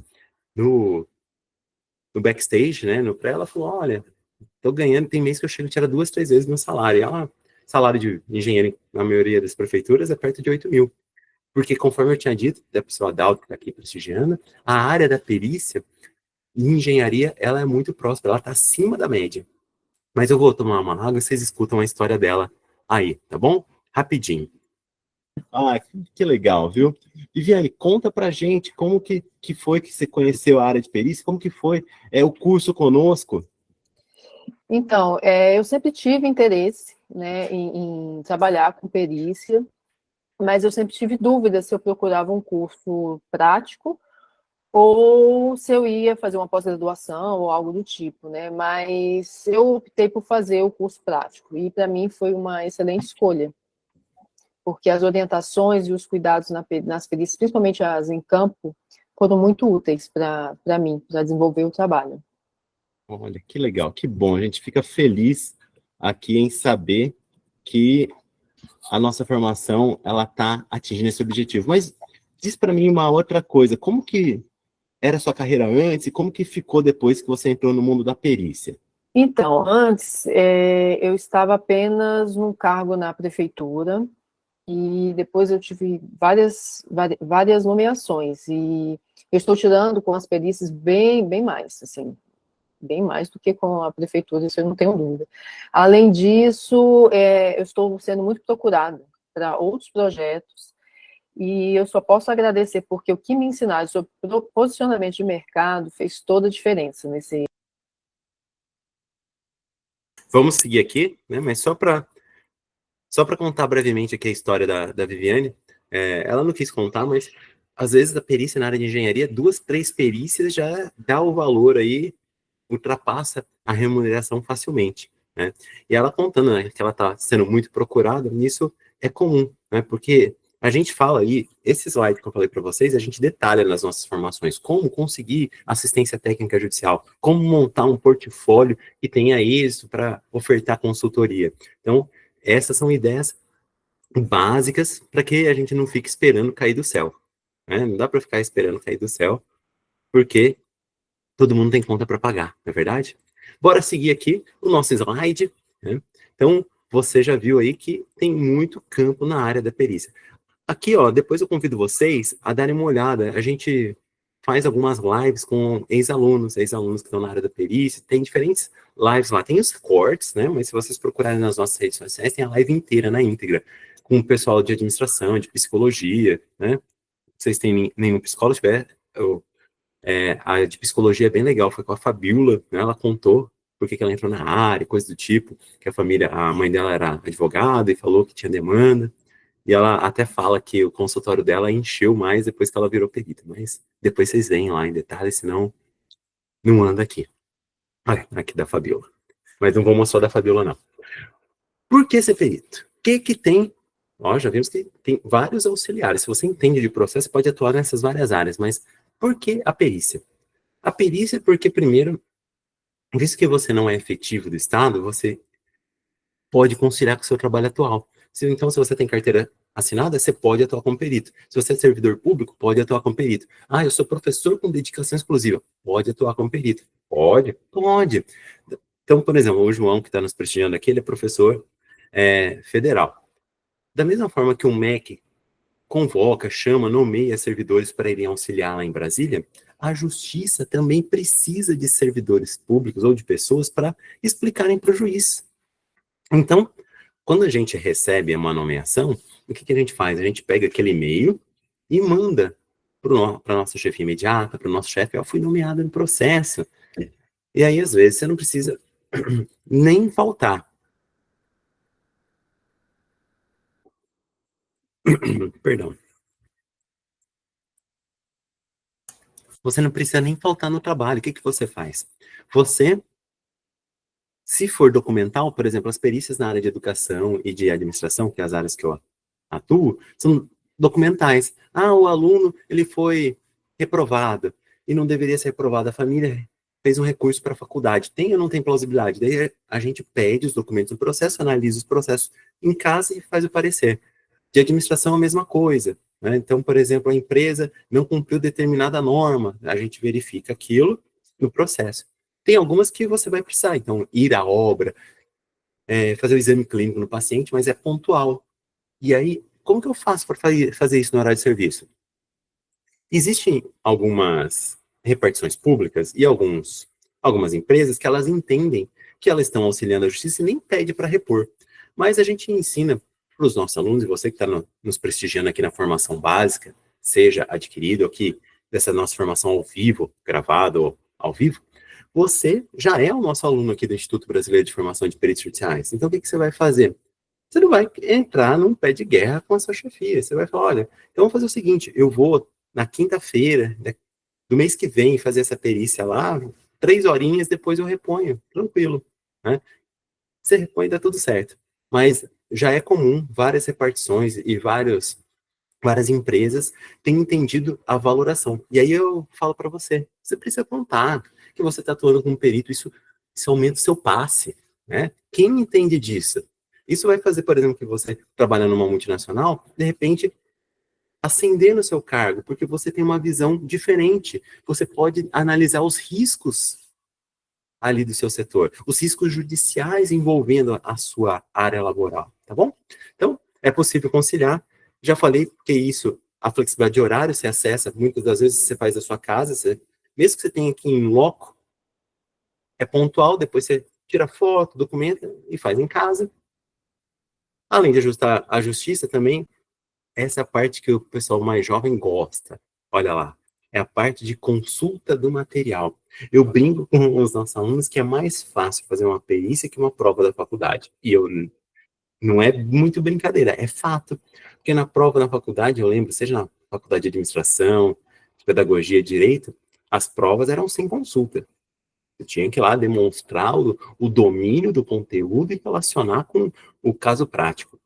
No, no backstage, né? No pré, ela falou: olha, tô ganhando, tem mês que eu chego a tirar 2, 3 vezes meu salário. E ela, salário de engenheiro, na maioria das prefeituras, é perto de 8 mil. Porque, conforme eu tinha dito, da pessoa da Alto que está aqui prestigiando, a área da perícia em engenharia, ela é muito próxima, ela está acima da média. Mas eu vou tomar uma água e vocês escutam a história dela aí, tá bom? Rapidinho. Ah, que legal, viu? Viviane, conta pra gente como que foi que você conheceu a área de perícia, como que foi o curso conosco? Então, eu sempre tive interesse, né, em trabalhar com perícia, mas eu sempre tive dúvidas se eu procurava um curso prático ou se eu ia fazer uma pós-graduação ou algo do tipo, né? Mas eu optei por fazer o curso prático e para mim foi uma excelente escolha, porque as orientações e os cuidados nas perícias, principalmente as em campo, foram muito úteis para mim, para desenvolver o trabalho. Olha, que legal, que bom. A gente fica feliz aqui em saber que a nossa formação ela está atingindo esse objetivo. Mas diz para mim uma outra coisa, como que era a sua carreira antes e como que ficou depois que você entrou no mundo da perícia? Então, antes, eu estava apenas num cargo na prefeitura, e depois eu tive várias nomeações, e eu estou tirando com as perícias bem mais, assim, bem mais do que com a prefeitura, isso eu não tenho dúvida. Além disso, eu estou sendo muito procurada para outros projetos, e eu só posso agradecer, porque o que me ensinaram sobre posicionamento de mercado fez toda a diferença nesse. Vamos seguir aqui, né? Mas só para contar brevemente aqui a história da Viviane, ela não quis contar, mas às vezes a perícia na área de engenharia, 2, 3 perícias já dá o valor aí, ultrapassa a remuneração facilmente, né? E ela contando, né, que ela está sendo muito procurada, nisso é comum, né? Porque a gente fala aí, esse slide que eu falei para vocês, a gente detalha nas nossas formações como conseguir assistência técnica judicial, como montar um portfólio que tenha isso para ofertar consultoria. Então, essas são ideias básicas para que a gente não fique esperando cair do céu, né? Não dá para ficar esperando cair do céu, porque todo mundo tem conta para pagar, não é verdade? Bora seguir aqui o nosso slide, né? Então, você já viu aí que tem muito campo na área da perícia. Aqui, ó, depois eu convido vocês a darem uma olhada. A gente faz algumas lives com ex-alunos que estão na área da perícia. Tem diferentes lives lá. Tem os cortes, né? Mas se vocês procurarem nas nossas redes sociais, tem a live inteira, na íntegra, com o pessoal de administração, de psicologia, né? Vocês têm nenhum psicólogo, tiver, a de psicologia é bem legal, foi com a Fabiola, né? Ela contou por que ela entrou na área, coisa do tipo, que a mãe dela era advogada e falou que tinha demanda. E ela até fala que o consultório dela encheu mais depois que ela virou perita. Mas depois vocês veem lá em detalhes, senão não anda aqui. Aqui da Fabiola. Mas não vou mostrar da Fabiola, não. Por que ser perito? O que tem? Ó, já vimos que tem vários auxiliares. Se você entende de processo, pode atuar nessas várias áreas. Mas por que a perícia? A perícia é porque, primeiro, visto que você não é efetivo do Estado, você pode conciliar com o seu trabalho atual. Então, se você tem carteira assinada, você pode atuar como perito. Se você é servidor público, pode atuar como perito. Ah, eu sou professor com dedicação exclusiva. Pode atuar como perito. Pode? Pode. Então, por exemplo, o João, que está nos prestigiando aqui, ele é professor federal. Da mesma forma que o MEC convoca, chama, nomeia servidores para irem auxiliar lá em Brasília, a justiça também precisa de servidores públicos ou de pessoas para explicarem para o juiz. Então, quando a gente recebe uma nomeação, o que a gente faz? A gente pega aquele e-mail e manda para a nossa chefia imediata, para o nosso chefe, eu fui nomeado no processo. E aí, às vezes, você não precisa nem faltar. Perdão. Você não precisa nem faltar no trabalho. O que você faz? Você, se for documental, por exemplo, as perícias na área de educação e de administração, que é as áreas que eu atuo, são documentais. Ah, o aluno, ele foi reprovado e não deveria ser reprovado. A família fez um recurso para a faculdade. Tem ou não tem plausibilidade? Daí a gente pede os documentos do processo, analisa os processos em casa e faz o parecer. De administração, a mesma coisa. Né? Então, por exemplo, a empresa não cumpriu determinada norma, a gente verifica aquilo no processo. Tem algumas que você vai precisar, então, ir à obra, fazer o exame clínico no paciente, mas é pontual. E aí, como que eu faço para fazer isso no horário de serviço? Existem algumas repartições públicas e algumas empresas que elas entendem que elas estão auxiliando a justiça e nem pede para repor. Mas a gente ensina para os nossos alunos, e você que está nos prestigiando aqui na formação básica, seja adquirido aqui dessa nossa formação ao vivo, gravado ou ao vivo, você já é o nosso aluno aqui do Instituto Brasileiro de Formação de Peritos Judiciais. Então, o que você vai fazer? Você não vai entrar num pé de guerra com a sua chefia. Você vai falar, olha, então vamos fazer o seguinte, eu vou na quinta-feira do mês que vem fazer essa perícia lá, 3 horinhas, depois eu reponho, tranquilo. Né? Você repõe e dá tudo certo. Mas já é comum várias repartições e várias empresas têm entendido a valoração. E aí eu falo para você, você precisa contar que você está atuando como perito, isso aumenta o seu passe. Né? Quem entende disso? Isso vai fazer, por exemplo, que você trabalha numa multinacional, de repente, ascender no seu cargo, porque você tem uma visão diferente. Você pode analisar os riscos ali do seu setor, os riscos judiciais envolvendo a sua área laboral, tá bom? Então, é possível conciliar. Já falei que isso, a flexibilidade de horário, você acessa, muitas das vezes você faz da sua casa, mesmo que você tenha aqui em loco, é pontual, depois você tira foto, documenta e faz em casa. Além de ajustar a justiça também, essa é a parte que o pessoal mais jovem gosta. Olha lá, é a parte de consulta do material. Eu brinco com os nossos alunos que é mais fácil fazer uma perícia que uma prova da faculdade. E não é muito brincadeira, é fato. Porque na prova da faculdade, eu lembro, seja na faculdade de administração, de pedagogia, direito, as provas eram sem consulta. Eu tinha que ir lá demonstrar o domínio do conteúdo e relacionar com o caso prático.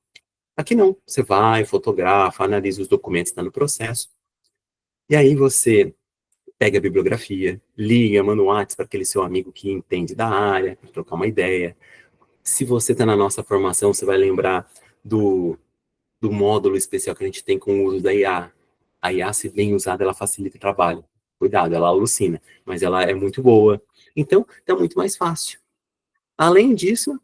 Aqui não, você vai, fotografa, analisa os documentos que estão no processo, e aí você pega a bibliografia, liga, manda um WhatsApp para aquele seu amigo que entende da área, para trocar uma ideia. Se você está na nossa formação, você vai lembrar do módulo especial que a gente tem com o uso da IA. A IA, se bem usada, ela facilita o trabalho. Cuidado, ela alucina, mas ela é muito boa. Então, é muito mais fácil. Além disso,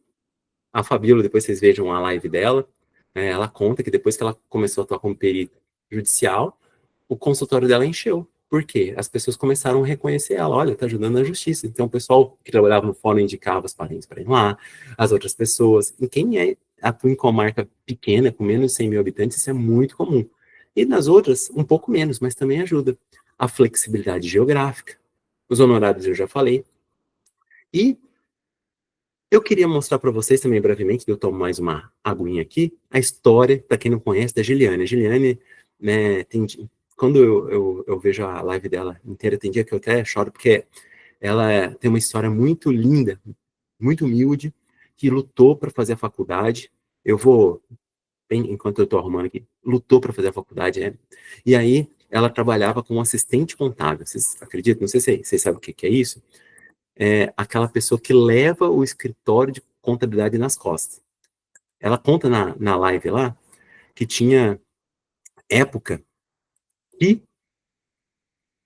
a Fabíola, depois vocês vejam a live dela, ela conta que depois que ela começou a atuar como perita judicial, o consultório dela encheu. Por quê? As pessoas começaram a reconhecer ela, olha, tá ajudando na justiça. Então, o pessoal que trabalhava no fórum indicava os parentes para ir lá, as outras pessoas. E quem atua em comarca pequena, com menos de 100 mil habitantes, isso é muito comum. E nas outras, um pouco menos, mas também ajuda. A flexibilidade geográfica, os honorários eu já falei. E eu queria mostrar para vocês também brevemente, eu tomo mais uma aguinha aqui, a história, para quem não conhece, da Giliane. A Giliane, né, quando eu vejo a live dela inteira, tem dia que eu até choro, porque ela tem uma história muito linda, muito humilde, que lutou para fazer a faculdade. Eu vou, bem, enquanto eu estou arrumando aqui, lutou para fazer a faculdade, né? E aí, ela trabalhava como assistente contábil. Vocês acreditam? Não sei se vocês sabem o que é isso. É aquela pessoa que leva o escritório de contabilidade nas costas. Ela conta na live lá que tinha época que,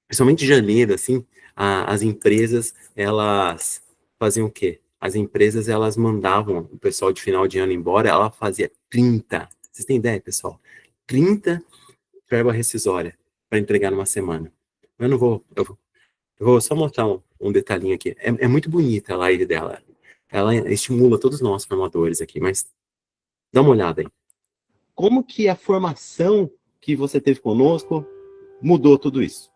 principalmente em janeiro, assim, as empresas, elas faziam o quê? As empresas, elas mandavam o pessoal de final de ano embora, ela fazia 30, Vocês têm ideia, pessoal? 30 verba rescisória para entregar numa semana. Eu não vou... Eu vou só mostrar um detalhinho aqui. É muito bonita a live dela. Ela estimula todos nós formadores aqui, mas dá uma olhada aí. Como que a formação que você teve conosco mudou tudo isso?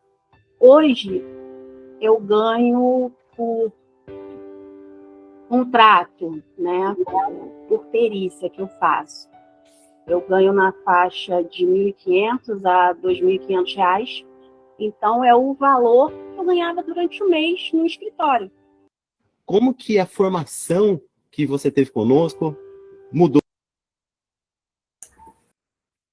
Hoje, eu ganho por contrato, né, por perícia que eu faço. Eu ganho na faixa de R$ 1.500 a R$ 2.500. Então, é o valor que eu ganhava durante o mês no escritório. Como que a formação que você teve conosco mudou?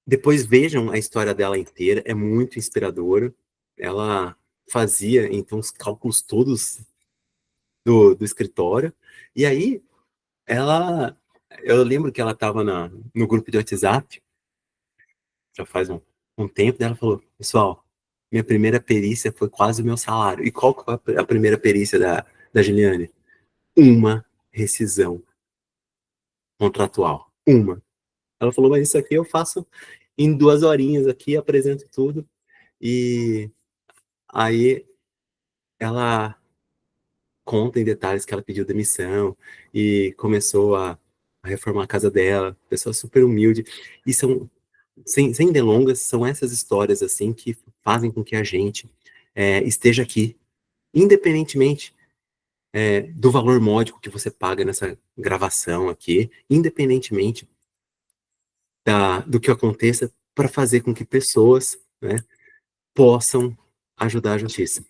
Depois vejam a história dela inteira, é muito inspiradora. Ela fazia, então, os cálculos todos do escritório. E aí, eu lembro que ela estava no grupo de WhatsApp, já faz um tempo, e ela falou, pessoal, minha primeira perícia foi quase o meu salário. E qual que foi a primeira perícia da Juliane? Uma rescisão contratual. Uma. Ela falou, mas isso aqui eu faço em 2 horinhas aqui, apresento tudo. E aí ela conta em detalhes que ela pediu demissão e começou a reformar a casa dela, pessoa super humilde. E sem delongas, são essas histórias assim que fazem com que a gente esteja aqui, independentemente do valor módico que você paga nessa gravação aqui, independentemente do que aconteça, para fazer com que pessoas, né, possam ajudar a justiça.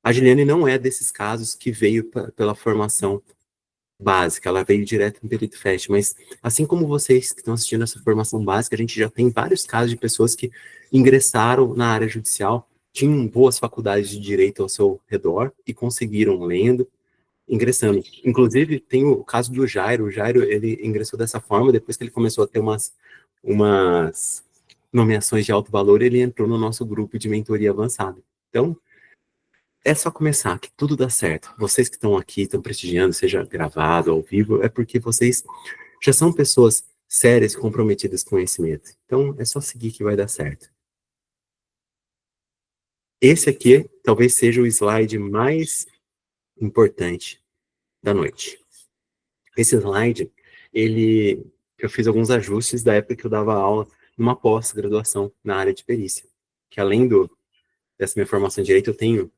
A Juliane não é desses casos que veio pela formação básica, ela veio direto no Perito Fest, mas assim como vocês que estão assistindo essa formação básica, a gente já tem vários casos de pessoas que ingressaram na área judicial, tinham boas faculdades de direito ao seu redor e conseguiram lendo, ingressando. Inclusive, tem o caso do Jairo. O Jairo, ele ingressou dessa forma, depois que ele começou a ter umas nomeações de alto valor, ele entrou no nosso grupo de mentoria avançada. Então, é só começar, que tudo dá certo. Vocês que estão aqui, estão prestigiando, seja gravado ou ao vivo, é porque vocês já são pessoas sérias, comprometidas com conhecimento. Então, é só seguir que vai dar certo. Esse aqui talvez seja o slide mais importante da noite. Esse slide, eu fiz alguns ajustes da época que eu dava aula numa pós-graduação na área de perícia. Que além dessa minha formação em direito, eu tenho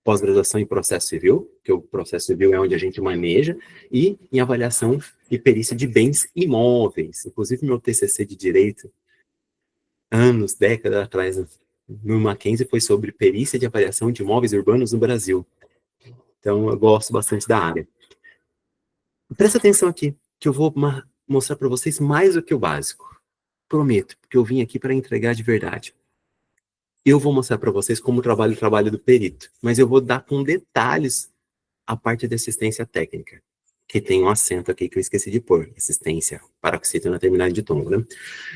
pós-graduação em processo civil, que o processo civil é onde a gente maneja, e em avaliação e perícia de bens imóveis. Inclusive, meu TCC de direito, anos, décadas atrás, no Mackenzie, foi sobre perícia de avaliação de imóveis urbanos no Brasil. Então, eu gosto bastante da área. Presta atenção aqui, que eu vou mostrar para vocês mais do que o básico. Prometo, porque eu vim aqui para entregar de verdade. Eu vou mostrar para vocês como trabalha o trabalho do perito, mas eu vou dar com detalhes a parte de assistência técnica, que tem um acento aqui que eu esqueci de pôr, assistência, paroxítona terminal de tombo, né?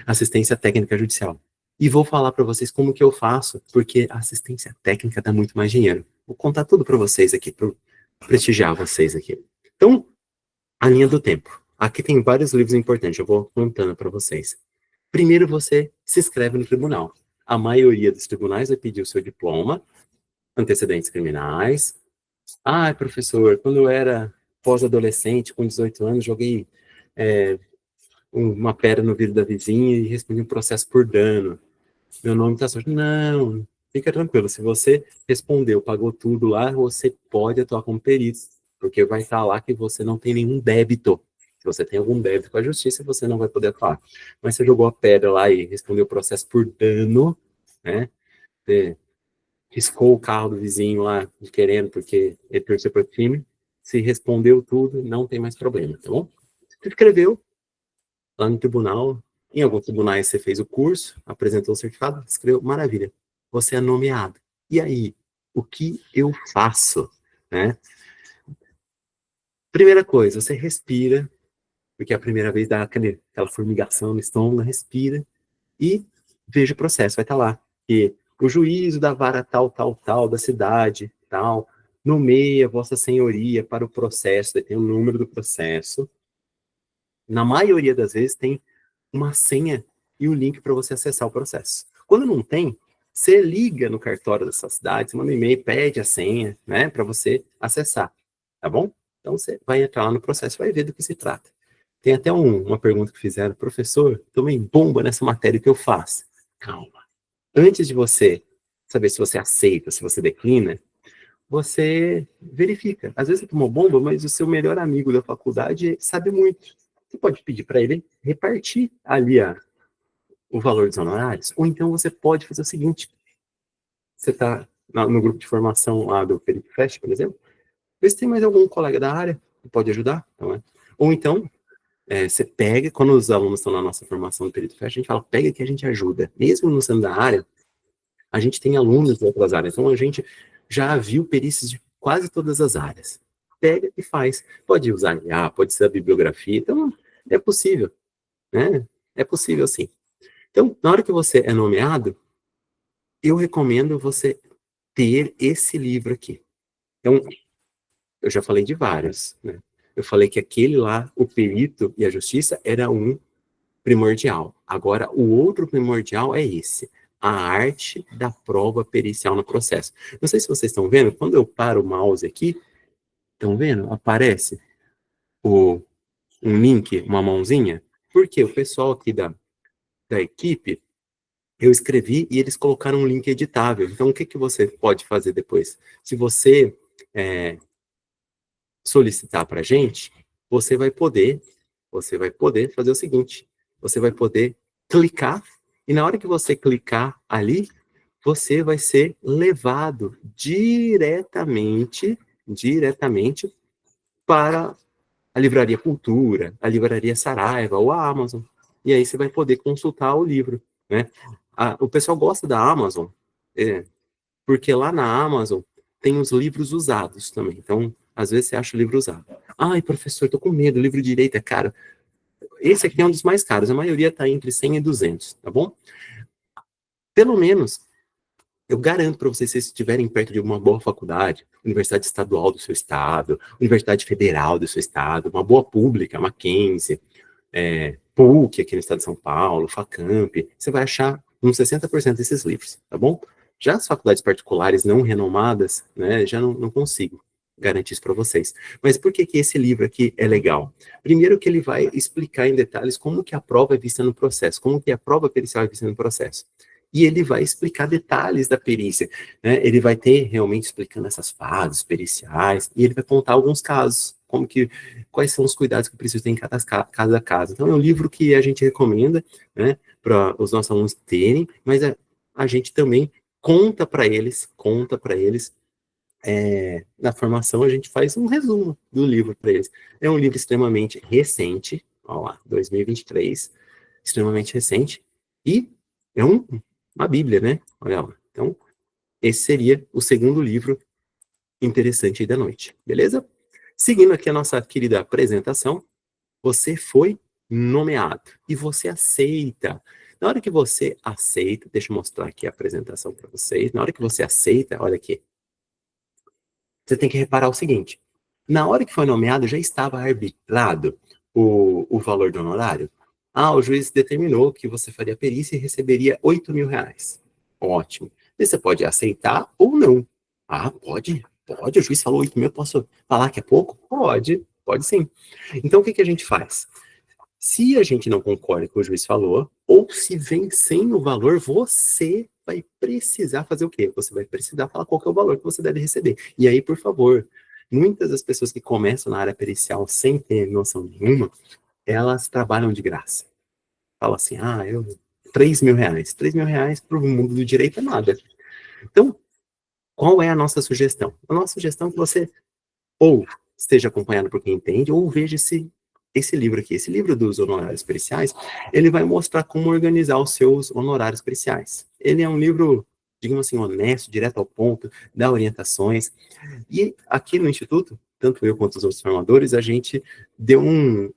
Assistência técnica judicial. E vou falar para vocês como que eu faço, porque a assistência técnica dá muito mais dinheiro. Vou contar tudo para vocês aqui, para prestigiar vocês aqui. Então, a linha do tempo. Aqui tem vários livros importantes, eu vou contando para vocês. Primeiro, você se inscreve no tribunal. A maioria dos tribunais vai pedir o seu diploma, antecedentes criminais. Ah, professor, quando eu era pós-adolescente, com 18 anos, joguei uma pedra no vidro da vizinha e respondi um processo por dano. Meu nome está sujo. Não, fica tranquilo. Se você respondeu, pagou tudo lá, você pode atuar como perito, porque vai estar lá que você não tem nenhum débito. Se você tem algum débito com a justiça, você não vai poder atuar. Mas você jogou a pedra lá e respondeu o processo por dano, né? Você riscou o carro do vizinho lá, querendo, porque ele torceu para o time. Se respondeu tudo, não tem mais problema, tá bom? Você escreveu lá no tribunal, em alguns tribunais você fez o curso, apresentou o certificado, escreveu, maravilha, você é nomeado. E aí, o que eu faço, né? Primeira coisa, você respira, porque a primeira vez dá aquela formigação no estômago, respira e veja o processo, vai estar lá. E o juízo da vara tal, tal, tal, da cidade, tal, nomeia Vossa Senhoria para o processo, daí tem o número do processo, na maioria das vezes, tem uma senha e o link para você acessar o processo. Quando não tem, você liga no cartório da sua cidade, manda um e-mail, pede a senha, né, para você acessar, tá bom? Então, você vai entrar lá no processo e vai ver do que se trata. Tem até uma pergunta que fizeram, professor, tomei bomba nessa matéria, o que eu faço? Calma. Antes de você saber se você aceita, se você declina, você verifica. Às vezes você tomou bomba, mas o seu melhor amigo da faculdade sabe muito. Você pode pedir para ele repartir ali o valor dos honorários, ou então você pode fazer o seguinte, você está no grupo de formação lá do Perito Fest, por exemplo, vê se tem mais algum colega da área que pode ajudar, não é? Ou então, você pega, quando os alunos estão na nossa formação do Perito Fest, a gente fala, pega que a gente ajuda. Mesmo não sendo da área, a gente tem alunos de outras áreas, então a gente já viu perícias de quase todas as áreas. Pega e faz. Pode usar IA, pode ser a bibliografia, então é possível, né? É possível sim. Então, na hora que você é nomeado, eu recomendo você ter esse livro aqui. Então, eu já falei de vários, né? Eu falei que aquele lá, o Perito e a Justiça, era um primordial. Agora, o outro primordial é esse, a arte da prova pericial no processo. Não sei se vocês estão vendo, quando eu paro o mouse aqui, estão vendo? Aparece um link, uma mãozinha, porque o pessoal aqui da equipe, eu escrevi e eles colocaram um link editável. Então, o que, que você pode fazer depois? Se você solicitar para a gente, você vai poder fazer o seguinte, você vai poder clicar, e na hora que você clicar ali, você vai ser levado diretamente para a Livraria Cultura, a Livraria Saraiva ou a Amazon. E aí você vai poder consultar o livro, né? O pessoal gosta da Amazon, porque lá na Amazon tem os livros usados também. Então, às vezes você acha o livro usado. Ai, professor, tô com medo, o livro de direito é caro. Esse aqui é um dos mais caros, a maioria está entre 100 e 200, tá bom? Pelo menos, eu garanto para vocês, se vocês estiverem perto de uma boa faculdade, universidade estadual do seu estado, universidade federal do seu estado, uma boa pública, Mackenzie, PUC aqui no estado de São Paulo, Facamp, você vai achar uns 60% desses livros, tá bom? Já as faculdades particulares não renomadas, né, já não consigo garantir isso para vocês. Mas por que esse livro aqui é legal? Primeiro que ele vai explicar em detalhes como que a prova é vista no processo, como que a prova pericial é vista no processo. E ele vai explicar detalhes da perícia, né? Ele vai ter realmente explicando essas fases periciais, e ele vai contar alguns casos, quais são os cuidados que precisa ter em cada caso. Então, é um livro que a gente recomenda, né, para os nossos alunos terem, mas a gente também conta para eles, na formação a gente faz um resumo do livro para eles. É um livro extremamente recente, ó lá, 2023, extremamente recente, e é uma bíblia, né? Olha lá. Então, esse seria o segundo livro interessante aí da noite, beleza? Seguindo aqui a nossa querida apresentação, você foi nomeado e você aceita. Na hora que você aceita, deixa eu mostrar aqui a apresentação para vocês. Na hora que você aceita, olha aqui, você tem que reparar o seguinte: na hora que foi nomeado, já estava arbitrado o valor do honorário. O juiz determinou que você faria perícia e receberia R$ 8.000. Ótimo. E você pode aceitar ou não. Pode, o juiz falou 8.000, posso falar que é pouco? Pode sim. Então, o que a gente faz? Se a gente não concorda com o que o juiz falou, ou se vem sem o valor, você vai precisar fazer o quê? Você vai precisar falar qual que é o valor que você deve receber. E aí, por favor, muitas das pessoas que começam na área pericial sem ter noção nenhuma, elas trabalham de graça. Fala assim, R$ 3.000. R$ 3.000 para o mundo do direito é nada. Então, qual é a nossa sugestão? A nossa sugestão é que você ou esteja acompanhado por quem entende, ou veja esse livro aqui. Esse livro dos honorários periciais, ele vai mostrar como organizar os seus honorários periciais. Ele é um livro, digamos assim, honesto, direto ao ponto, dá orientações. E aqui no Instituto, tanto eu quanto os outros formadores, a gente deu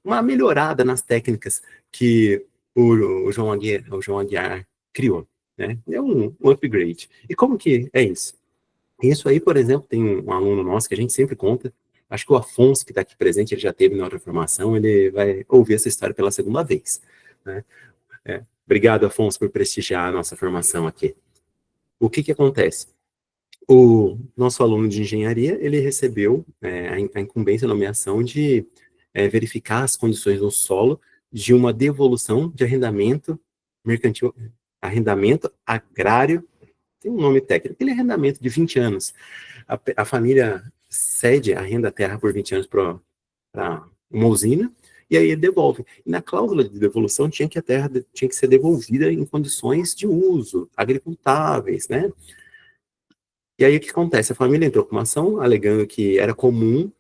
uma melhorada nas técnicas que o João Aguiar criou, né? Deu um upgrade. E como que é isso? Isso aí, por exemplo, tem um aluno nosso que a gente sempre conta, Acho que o Afonso, que está aqui presente, ele já teve na outra formação, ele vai ouvir essa história pela segunda vez, né? Obrigado, Afonso, por prestigiar a nossa formação aqui. O que acontece? O nosso aluno de engenharia, ele recebeu a incumbência, a nomeação de verificar as condições do solo de uma devolução de arrendamento mercantil, arrendamento agrário, tem um nome técnico, aquele arrendamento de 20 anos. A família cede, arrenda a terra por 20 anos para uma usina, e aí ele devolve. E na cláusula de devolução tinha que a terra tinha que ser devolvida em condições de uso, agricultáveis, né? E aí o que acontece? A família entrou com uma ação alegando que era comum,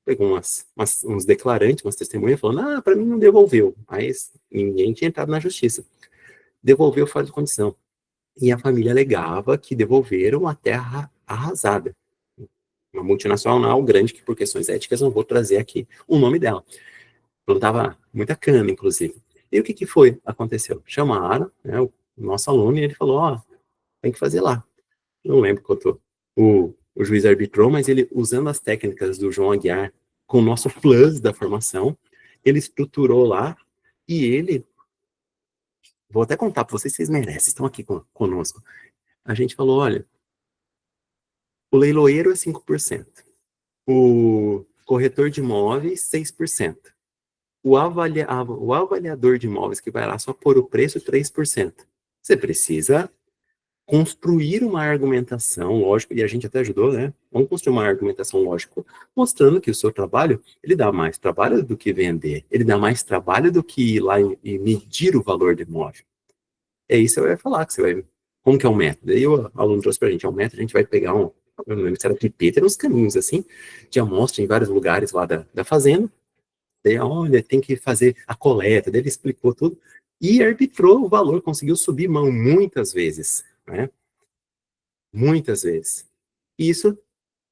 pegou uns declarantes, umas testemunhas, falando, para mim não devolveu. Aí ninguém tinha entrado na justiça. Devolveu fora de condição. E a família alegava que devolveram a terra arrasada. Uma multinacional grande que, por questões éticas, não vou trazer aqui o nome dela. Plantava muita cana, inclusive. E o que foi? Aconteceu. Chamaram, né, o nosso aluno e ele falou, tem que fazer lá. Não lembro quanto o juiz arbitrou, mas ele, usando as técnicas do João Aguiar, com o nosso plus da formação, ele estruturou lá e ele, vou até contar para vocês merecem, estão aqui conosco. A gente falou, olha, o leiloeiro é 5%, o corretor de imóveis 6%, o avaliador de imóveis que vai lá só pôr o preço 3%. Você precisa construir uma argumentação lógica, e a gente até ajudou, né? Vamos construir uma argumentação lógica, mostrando que o seu trabalho, ele dá mais trabalho do que vender, ele dá mais trabalho do que ir lá e medir o valor do imóvel. É isso que você vai falar, que você vai... Como que é o método? Aí o aluno trouxe pra gente, é um método, a gente vai pegar eu não lembro se era pipeta, eram uns caminhos assim, de amostra em vários lugares lá da fazenda, daí, olha, tem que fazer a coleta, daí ele explicou tudo, e arbitrou o valor, conseguiu subir mão muitas vezes, né? Muitas vezes. Isso,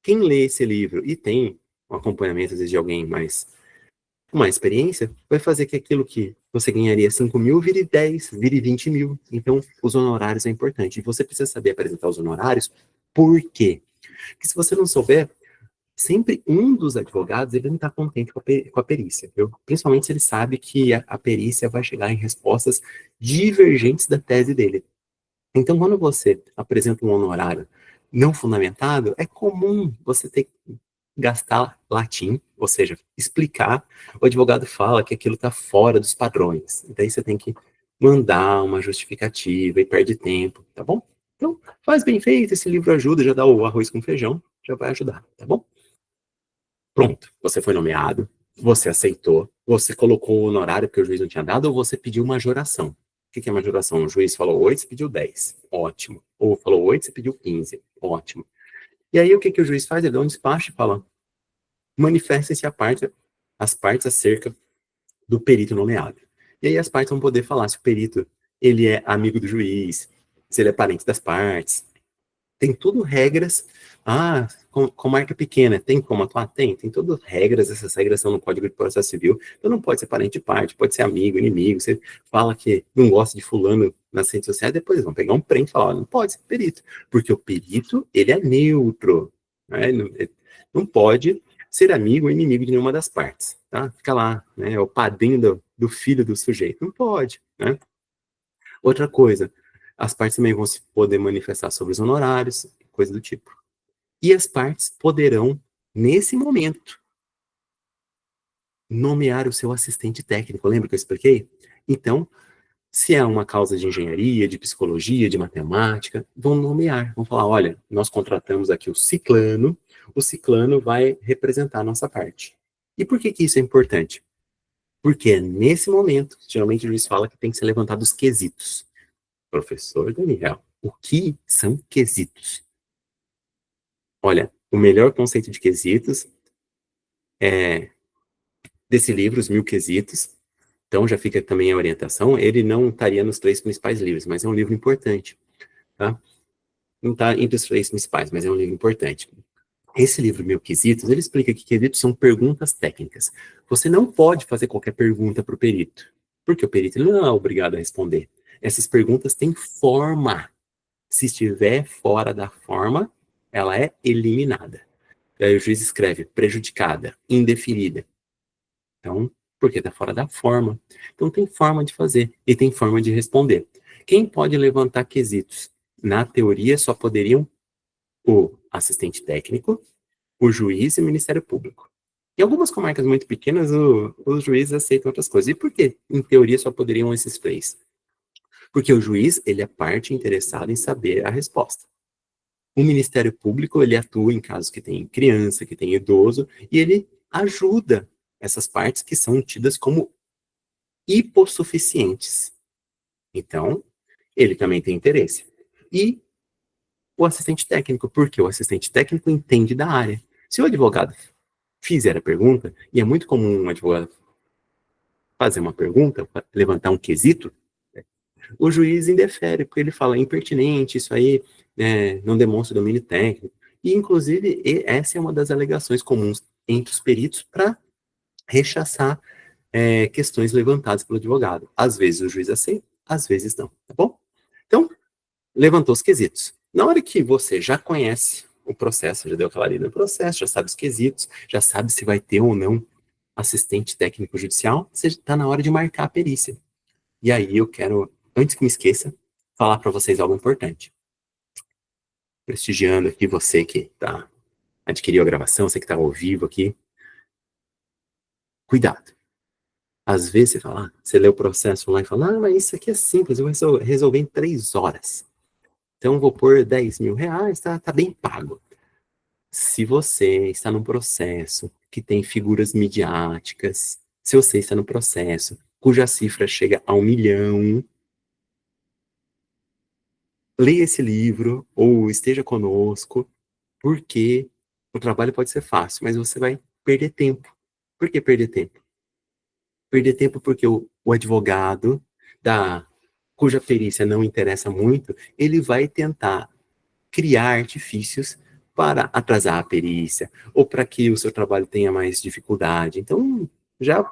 quem lê esse livro e tem um acompanhamento, às vezes, de alguém mais com mais experiência, vai fazer que aquilo que você ganharia 5 mil vire 10, vire 20 mil. Então, os honorários é importante. E você precisa saber apresentar os honorários. Por quê? Porque se você não souber, sempre um dos advogados, ele não está contente com a perícia, viu? Principalmente se ele sabe que a perícia vai chegar em respostas divergentes da tese dele. Então, quando você apresenta um honorário não fundamentado, é comum você ter que gastar latim, ou seja, explicar. O advogado fala que aquilo está fora dos padrões. Daí você tem que mandar uma justificativa e perde tempo, tá bom? Então, faz bem feito, esse livro ajuda, já dá o arroz com feijão, já vai ajudar, tá bom? Pronto, você foi nomeado, você aceitou, você colocou o honorário porque o juiz não tinha dado, ou você pediu majoração. O que é majoração? O juiz falou 8, você pediu 10. Ótimo. Ou falou 8, você pediu 15. Ótimo. E aí, o que o juiz faz? Ele dá um despacho e fala, manifestem-se as partes acerca do perito nomeado. E aí, as partes vão poder falar se o perito ele é amigo do juiz, se ele é parente das partes. Tem tudo regras. Com marca pequena, tem como atuar? Tem todas regras, essas regras são no Código de Processo Civil, então não pode ser parente de parte, pode ser amigo, inimigo, você fala que não gosta de fulano nas redes sociais, depois eles vão pegar um print e falar, não pode ser perito, porque o perito, ele é neutro, né? Não pode ser amigo ou inimigo de nenhuma das partes, tá? Fica lá, né, é o padrinho do filho do sujeito, não pode, né? Outra coisa, as partes também vão se poder manifestar sobre os honorários, coisa do tipo. E as partes poderão, nesse momento, nomear o seu assistente técnico. Lembra que eu expliquei? Então, se é uma causa de engenharia, de psicologia, de matemática, vão nomear. Vão falar, olha, nós contratamos aqui o ciclano vai representar a nossa parte. E por que isso é importante? Porque nesse momento, geralmente o juiz fala que tem que ser levantado os quesitos. Professor Daniel, o que são quesitos? Olha, o melhor conceito de quesitos é desse livro, Os 1000 Quesitos. Então já fica também a orientação. Ele não estaria nos 3 principais livros, mas é um livro importante, tá? Não está entre os 3 principais, mas é um livro importante. Esse livro, 1000 Quesitos, ele explica que quesitos são perguntas técnicas. Você não pode fazer qualquer pergunta para o perito, porque o perito ele não é obrigado a responder. Essas perguntas têm forma. Se estiver fora da forma, ela é eliminada. E aí o juiz escreve prejudicada, indeferida. Então, porque está fora da forma. Então tem forma de fazer e tem forma de responder. Quem pode levantar quesitos? Na teoria, só poderiam o assistente técnico, o juiz e o Ministério Público. Em algumas comarcas muito pequenas, os juízes aceitam outras coisas. E por quê? Em teoria, só poderiam esses três. Porque o juiz, ele é parte interessada em saber a resposta. O Ministério Público, ele atua em casos que tem criança, que tem idoso, e ele ajuda essas partes que são tidas como hipossuficientes. Então, ele também tem interesse. E o assistente técnico, porque o assistente técnico entende da área. Se o advogado fizer a pergunta, e é muito comum um advogado fazer uma pergunta, levantar um quesito, o juiz indefere, porque ele fala, é impertinente, isso aí não demonstra domínio técnico. E, inclusive, essa é uma das alegações comuns entre os peritos para rechaçar questões levantadas pelo advogado. Às vezes o juiz aceita, às vezes não, tá bom? Então, levantou os quesitos. Na hora que você já conhece o processo, já deu aquela lida no processo, já sabe os quesitos, já sabe se vai ter ou não assistente técnico judicial, você está na hora de marcar a perícia. E aí eu quero, antes que me esqueça, falar para vocês algo importante. Prestigiando aqui você que adquiriu a gravação, você que está ao vivo aqui. Cuidado. Às vezes você fala, você lê o processo lá e fala, mas isso aqui é simples, eu vou resolver em 3 horas. Então, vou pôr 10 mil reais, tá bem pago. Se você está num processo que tem figuras midiáticas, se você está no processo cuja cifra chega a 1 milhão, leia esse livro ou esteja conosco, porque o trabalho pode ser fácil, mas você vai perder tempo. Por que perder tempo? Perder tempo porque o advogado cuja perícia não interessa muito, ele vai tentar criar artifícios para atrasar a perícia, ou para que o seu trabalho tenha mais dificuldade. Então, já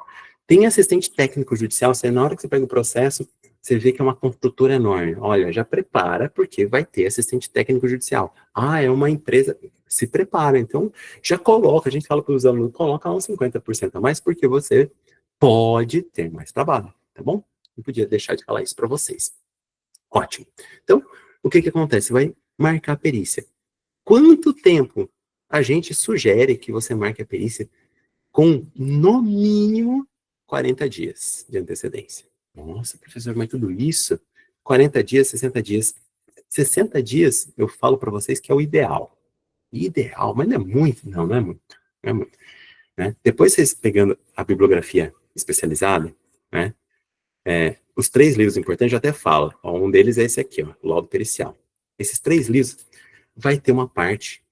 tem assistente técnico judicial, na hora que você pega o processo, você vê que é uma construtora enorme. Olha, já prepara, porque vai ter assistente técnico judicial. É uma empresa, se prepara. Então, já coloca, a gente fala para os alunos, coloca uns 50% a mais, porque você pode ter mais trabalho, tá bom? Não podia deixar de falar isso para vocês. Ótimo. Então, o que acontece? Vai marcar a perícia. Quanto tempo a gente sugere que você marque a perícia? Com, no mínimo, 40 dias de antecedência. Nossa, professor, mas tudo isso? 40 dias, 60 dias. 60 dias, eu falo para vocês que é o ideal. Ideal, mas não é muito. Não é muito. Não é muito. Né? Depois vocês pegando a bibliografia especializada, né? Os 3 livros importantes, eu até falo. Um deles é esse aqui, o laudo pericial. Esses 3 livros, vai ter uma parte,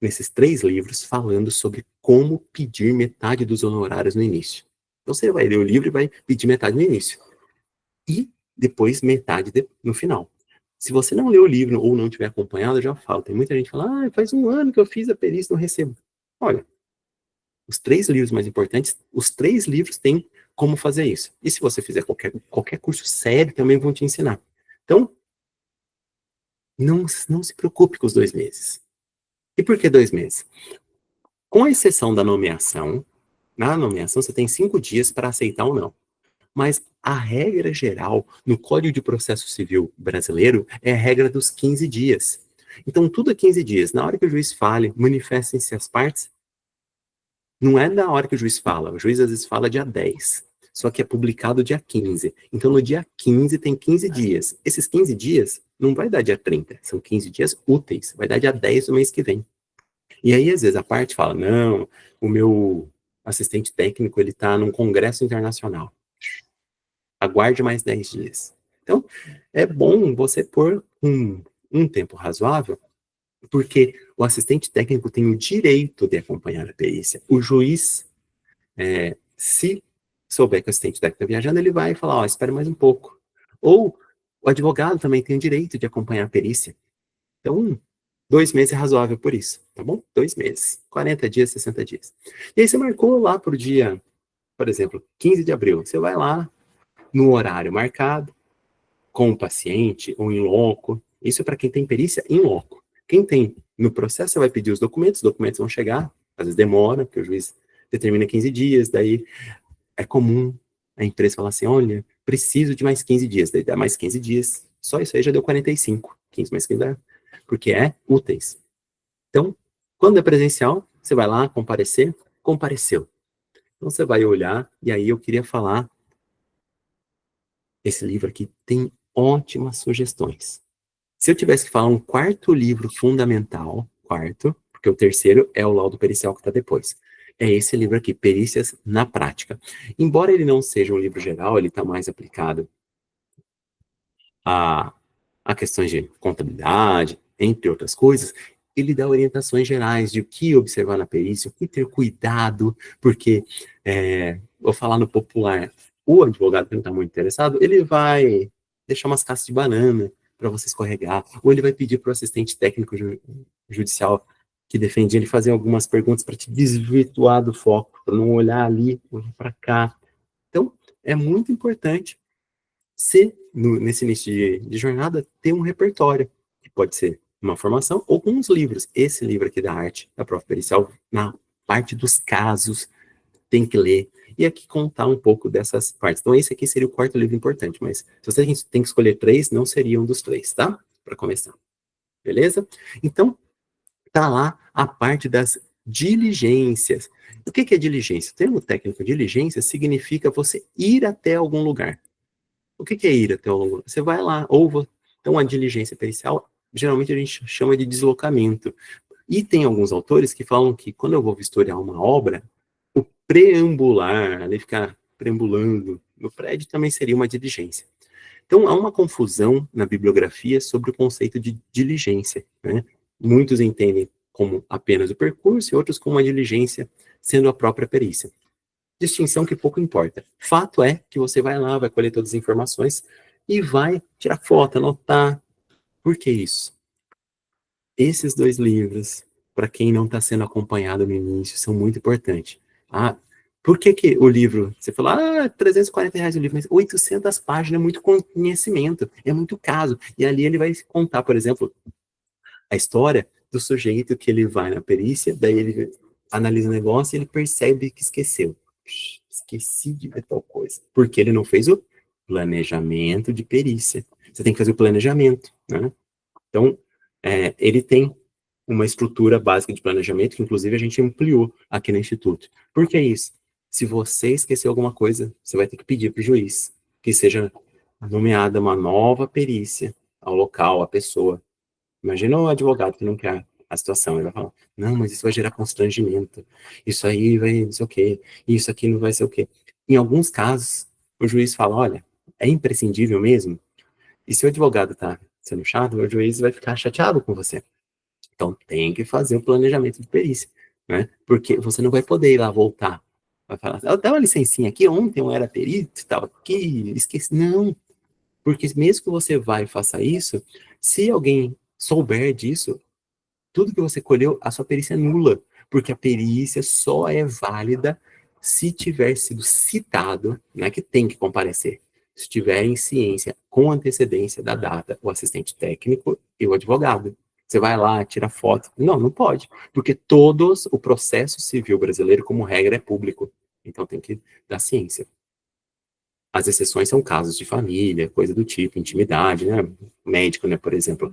nesses 3 livros, falando sobre como pedir metade dos honorários no início. Então, você vai ler o livro e vai pedir metade no início. E depois metade no final. Se você não leu o livro ou não tiver acompanhado, eu já falo. Tem muita gente que fala, faz 1 ano que eu fiz a perícia e não recebo. Olha, os 3 livros mais importantes, os 3 livros têm como fazer isso. E se você fizer qualquer curso sério, também vão te ensinar. Então, não se preocupe com os 2 meses. E por que 2 meses? Com exceção da nomeação, na nomeação você tem 5 dias para aceitar ou não. Mas a regra geral no Código de Processo Civil brasileiro é a regra dos 15 dias. Então, tudo é 15 dias. Na hora que o juiz fale, manifestem-se as partes. Não é na hora que o juiz fala. O juiz às vezes fala dia 10. Só que é publicado dia 15. Então, no dia 15 tem 15 dias. Esses 15 dias não vai dar dia 30. São 15 dias úteis. Vai dar dia 10 do mês que vem. E aí, às vezes, a parte fala, não, o meu assistente técnico, ele está num congresso internacional. Aguarde mais 10 dias. Então, é bom você pôr um tempo razoável, porque o assistente técnico tem o direito de acompanhar a perícia. O juiz, se souber que o assistente técnico está viajando, ele vai falar, espere mais um pouco. Ou o advogado também tem o direito de acompanhar a perícia. Então, 2 meses é razoável por isso, tá bom? 2 meses. 40 dias, 60 dias. E aí você marcou lá pro dia, por exemplo, 15 de abril. Você vai lá no horário marcado, com o paciente ou em loco. Isso é para quem tem perícia em loco. Quem tem No processo, você vai pedir os documentos vão chegar, às vezes demora, porque o juiz determina 15 dias, daí é comum a empresa falar assim, olha, preciso de mais 15 dias, daí dá mais 15 dias, só isso aí já deu 45, 15 mais 15 dá, porque é úteis. Então, quando é presencial, você vai lá comparecer, compareceu. Então, você vai olhar, e aí eu queria falar, esse livro aqui tem ótimas sugestões. Se eu tivesse que falar um quarto livro fundamental, quarto, porque o terceiro é o laudo pericial que está depois. É esse livro aqui, Perícias na Prática. Embora ele não seja um livro geral, ele está mais aplicado a questões de contabilidade, entre outras coisas, ele dá orientações gerais de o que observar na perícia, o que ter cuidado, porque, vou falar no popular, o advogado que não está muito interessado, ele vai deixar umas cascas de banana para você escorregar, ou ele vai pedir para o assistente técnico judicial que defende ele fazer algumas perguntas para te desvirtuar do foco, para não olhar ali, olhar para cá. Então, é muito importante nesse início de jornada, ter um repertório, que pode ser uma formação ou com uns livros. Esse livro aqui da arte, da prova pericial, na parte dos casos, tem que ler. E aqui contar um pouco dessas partes. Então, esse aqui seria o quarto livro importante, mas se você tem que escolher 3, não seria um dos 3, tá? Para começar. Beleza? Então, tá lá a parte das diligências. O que é diligência? O termo técnico diligência significa você ir até algum lugar. O que é ir até o longo? Você vai lá, então a diligência pericial, geralmente a gente chama de deslocamento. E tem alguns autores que falam que quando eu vou vistoriar uma obra, o preambular, ali ficar preambulando no prédio, também seria uma diligência. Então há uma confusão na bibliografia sobre o conceito de diligência, né? Muitos entendem como apenas o percurso e outros como a diligência sendo a própria perícia. Distinção que pouco importa. Fato é que você vai lá, vai colher todas as informações e vai tirar foto, anotar. Por que isso? Esses 2 livros, para quem não está sendo acompanhado no início, são muito importantes. Por que o livro, você falou, R$340 o livro, mas 800 páginas é muito conhecimento, é muito caso. E ali ele vai contar, por exemplo, a história do sujeito que ele vai na perícia, daí ele analisa o negócio e ele percebe que esqueceu. Esqueci de ver tal coisa. Porque ele não fez o planejamento de perícia. Você tem que fazer o planejamento, né? Então, ele tem uma estrutura básica de planejamento, que inclusive a gente ampliou aqui no Instituto. Por que isso? Se você esqueceu alguma coisa, você vai ter que pedir para o juiz que seja nomeada uma nova perícia ao local, à pessoa. Imagina o advogado que não quer a situação, ele vai falar, não, mas isso vai gerar constrangimento, isso aí vai não sei o quê, isso aqui não vai ser o quê. Em alguns casos, o juiz fala, olha, é imprescindível mesmo? E se o advogado está sendo chato, o juiz vai ficar chateado com você. Então, tem que fazer o planejamento de perícia, né? Porque você não vai poder ir lá voltar. Vai falar, dá uma licencinha aqui, ontem eu era perito, estava aqui, esqueci. Não, porque mesmo que você vá e faça isso, se alguém souber disso, tudo que você colheu, a sua perícia é nula, porque a perícia só é válida se tiver sido citado, não é que tem que comparecer, se tiver em ciência, com antecedência da data, o assistente técnico e o advogado. Você vai lá, tira foto. Não pode, porque o processo civil brasileiro, como regra, é público. Então tem que dar ciência. As exceções são casos de família, coisa do tipo, intimidade, né? Médico, né, por exemplo.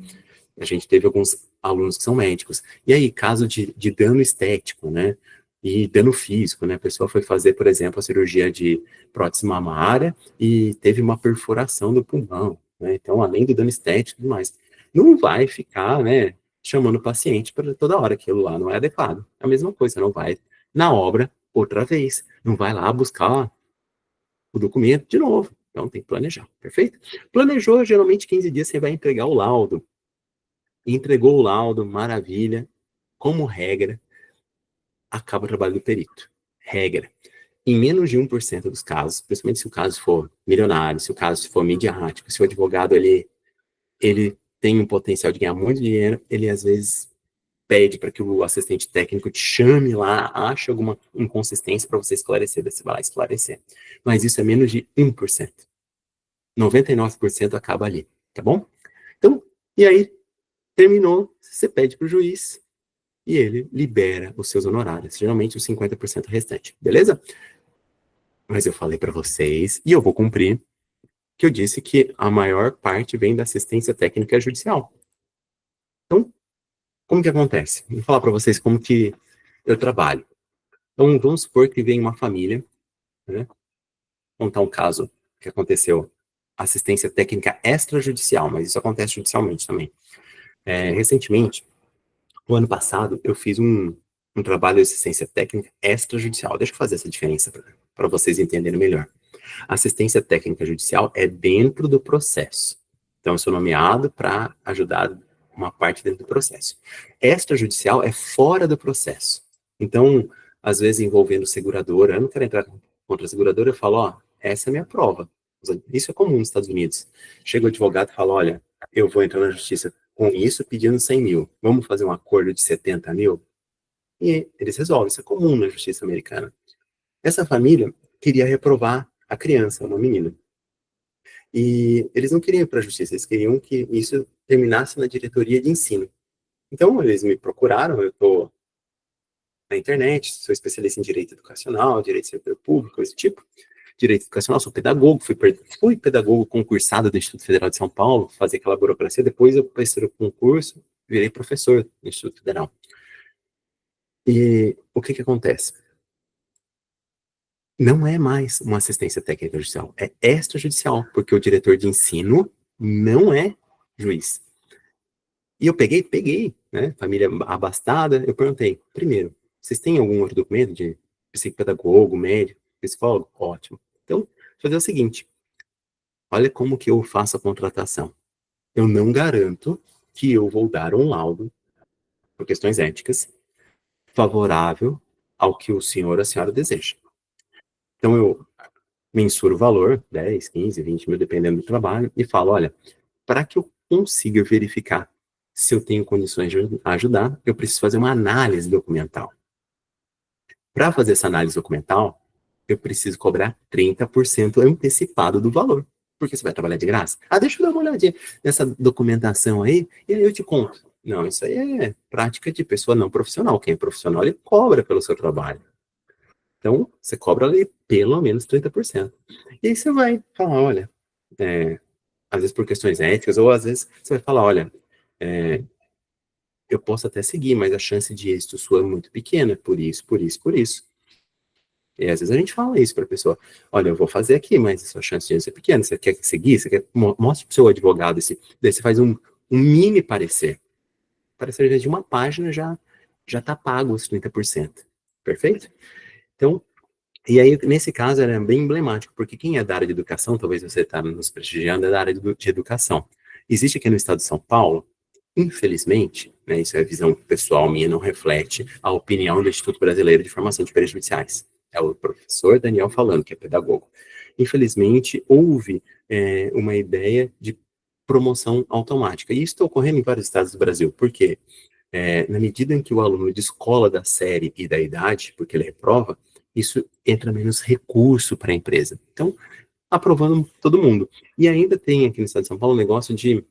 A gente teve alguns alunos que são médicos. E aí, caso de dano estético, né? E dano físico, né? A pessoa foi fazer, por exemplo, a cirurgia de prótese mamária e teve uma perfuração do pulmão, né? Então, além do dano estético e tudo mais, não vai ficar, né, chamando o paciente para toda hora, aquilo lá não é adequado. É a mesma coisa, não vai na obra outra vez, não vai lá buscar o documento de novo. Então, tem que planejar, perfeito? Planejou, geralmente 15 dias você vai entregar o laudo. Entregou o laudo, maravilha. Como regra, acaba o trabalho do perito. Regra. Em menos de 1% dos casos, principalmente se o caso for milionário, se o caso for midiático, se o advogado ele tem um potencial de ganhar muito dinheiro, ele às vezes pede para que o assistente técnico te chame lá, ache alguma inconsistência para você esclarecer, você vai lá esclarecer. Mas isso é menos de 1%. 99% acaba ali, tá bom? Então, e aí, Terminou, você pede para o juiz e ele libera os seus honorários, geralmente os 50% restante, beleza? Mas eu falei para vocês, e eu vou cumprir, que eu disse que a maior parte vem da assistência técnica judicial. Então, como que acontece? Vou falar para vocês como que eu trabalho. Então, vamos supor que vem uma família, né? Contar um caso que aconteceu. Assistência técnica extrajudicial, mas isso acontece judicialmente também. Recentemente, no ano passado, eu fiz um trabalho de assistência técnica extrajudicial. Deixa eu fazer essa diferença para vocês entenderem melhor. Assistência técnica judicial é dentro do processo. Então, eu sou nomeado para ajudar uma parte dentro do processo. Extrajudicial é fora do processo. Então, às vezes envolvendo seguradora, eu não quero entrar contra a seguradora, eu falo, ó, essa é a minha prova. Isso é comum nos Estados Unidos. Chega o advogado e fala, olha, eu vou entrar na justiça com isso pedindo 100 mil. Vamos fazer um acordo de 70 mil? E eles resolvem. Isso é comum na justiça americana. Essa família queria reprovar a criança, uma menina. E eles não queriam ir para a justiça, eles queriam que isso terminasse na diretoria de ensino. Então, eles me procuraram, eu estou na internet, sou especialista em direito educacional, direito do setor público, esse tipo. Direito educacional, sou pedagogo, fui pedagogo concursado do Instituto Federal de São Paulo, fazer aquela burocracia, depois eu passei o concurso, virei professor do Instituto Federal. E o que acontece? Não é mais uma assistência técnica judicial, é extrajudicial, porque o diretor de ensino não é juiz. E eu peguei, né, família abastada, eu perguntei, primeiro, vocês têm algum outro documento de psicopedagogo, médico, psicólogo? Ótimo. Então, vou fazer o seguinte, olha como que eu faço a contratação. Eu não garanto que eu vou dar um laudo, por questões éticas, favorável ao que o senhor ou a senhora deseja. Então, eu mensuro o valor, 10, 15, 20 mil, dependendo do trabalho, e falo, olha, para que eu consiga verificar se eu tenho condições de ajudar, eu preciso fazer uma análise documental. Para fazer essa análise documental, eu preciso cobrar 30% antecipado do valor, porque você vai trabalhar de graça. Ah, deixa eu dar uma olhadinha nessa documentação aí, e aí eu te conto. Não, isso aí é prática de pessoa não profissional. Quem é profissional, ele cobra pelo seu trabalho. Então, você cobra ali pelo menos 30%. E aí você vai falar, olha, às vezes por questões éticas, ou às vezes você vai falar, olha, eu posso até seguir, mas a chance de êxito sua é muito pequena, por isso, por isso, por isso. E às vezes a gente fala isso para a pessoa, olha, eu vou fazer aqui, mas a sua chance de êxito é pequena, você quer seguir, você quer, mostre para o seu advogado, daí você faz um mini parecer. Parecer de uma página já está pago os 30%. Perfeito? Então, e aí, nesse caso, era bem emblemático, porque quem é da área de educação, talvez você está nos prestigiando, é da área de educação. Existe aqui no estado de São Paulo, infelizmente, né, isso é a visão pessoal minha, não reflete a opinião do Instituto Brasileiro de Formação de Peritos Judiciais. É o professor Daniel falando, que é pedagogo. Infelizmente, houve uma ideia de promoção automática. E isso está ocorrendo em vários estados do Brasil. Por quê? Na medida em que o aluno descola da série e da idade, porque ele reprova, isso entra menos recurso para a empresa. Então, aprovando todo mundo. E ainda tem aqui no estado de São Paulo um negócio de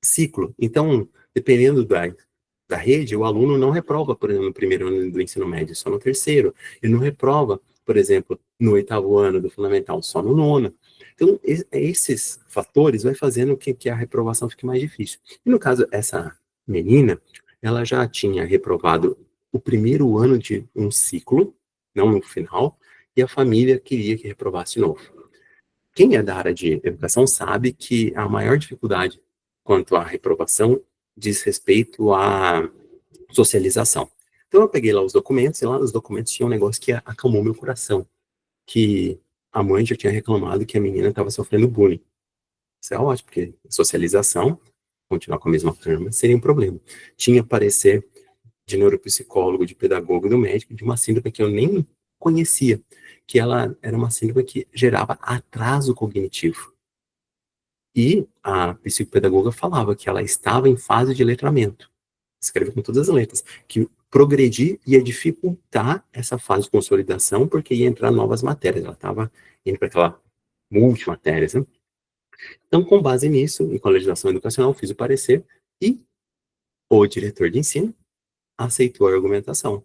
ciclo. Então, dependendo da rede, o aluno não reprova, por exemplo, no primeiro ano do ensino médio, só no terceiro. Ele não reprova, por exemplo, no 8º ano do fundamental, só no 9º. Então, esses fatores vai fazendo que a reprovação fique mais difícil. E no caso, essa menina, ela já tinha reprovado o primeiro ano de um ciclo, não no final, e a família queria que reprovasse de novo. Quem é da área de educação sabe que a maior dificuldade quanto à reprovação diz respeito à socialização. Então eu peguei lá os documentos, e lá nos documentos tinha um negócio que acalmou meu coração, que a mãe já tinha reclamado que a menina estava sofrendo bullying. Isso é ótimo, porque socialização, continuar com a mesma turma, seria um problema. Tinha parecer de neuropsicólogo, de pedagogo, do médico, de uma síndrome que eu nem conhecia, que ela era uma síndrome que gerava atraso cognitivo. E a psicopedagoga falava que ela estava em fase de letramento, escreve com todas as letras, que progredir ia dificultar essa fase de consolidação, porque ia entrar novas matérias, ela estava indo para aquela multimatérias, né? Então, com base nisso, e com a legislação educacional, fiz o parecer, e O diretor de ensino aceitou a argumentação,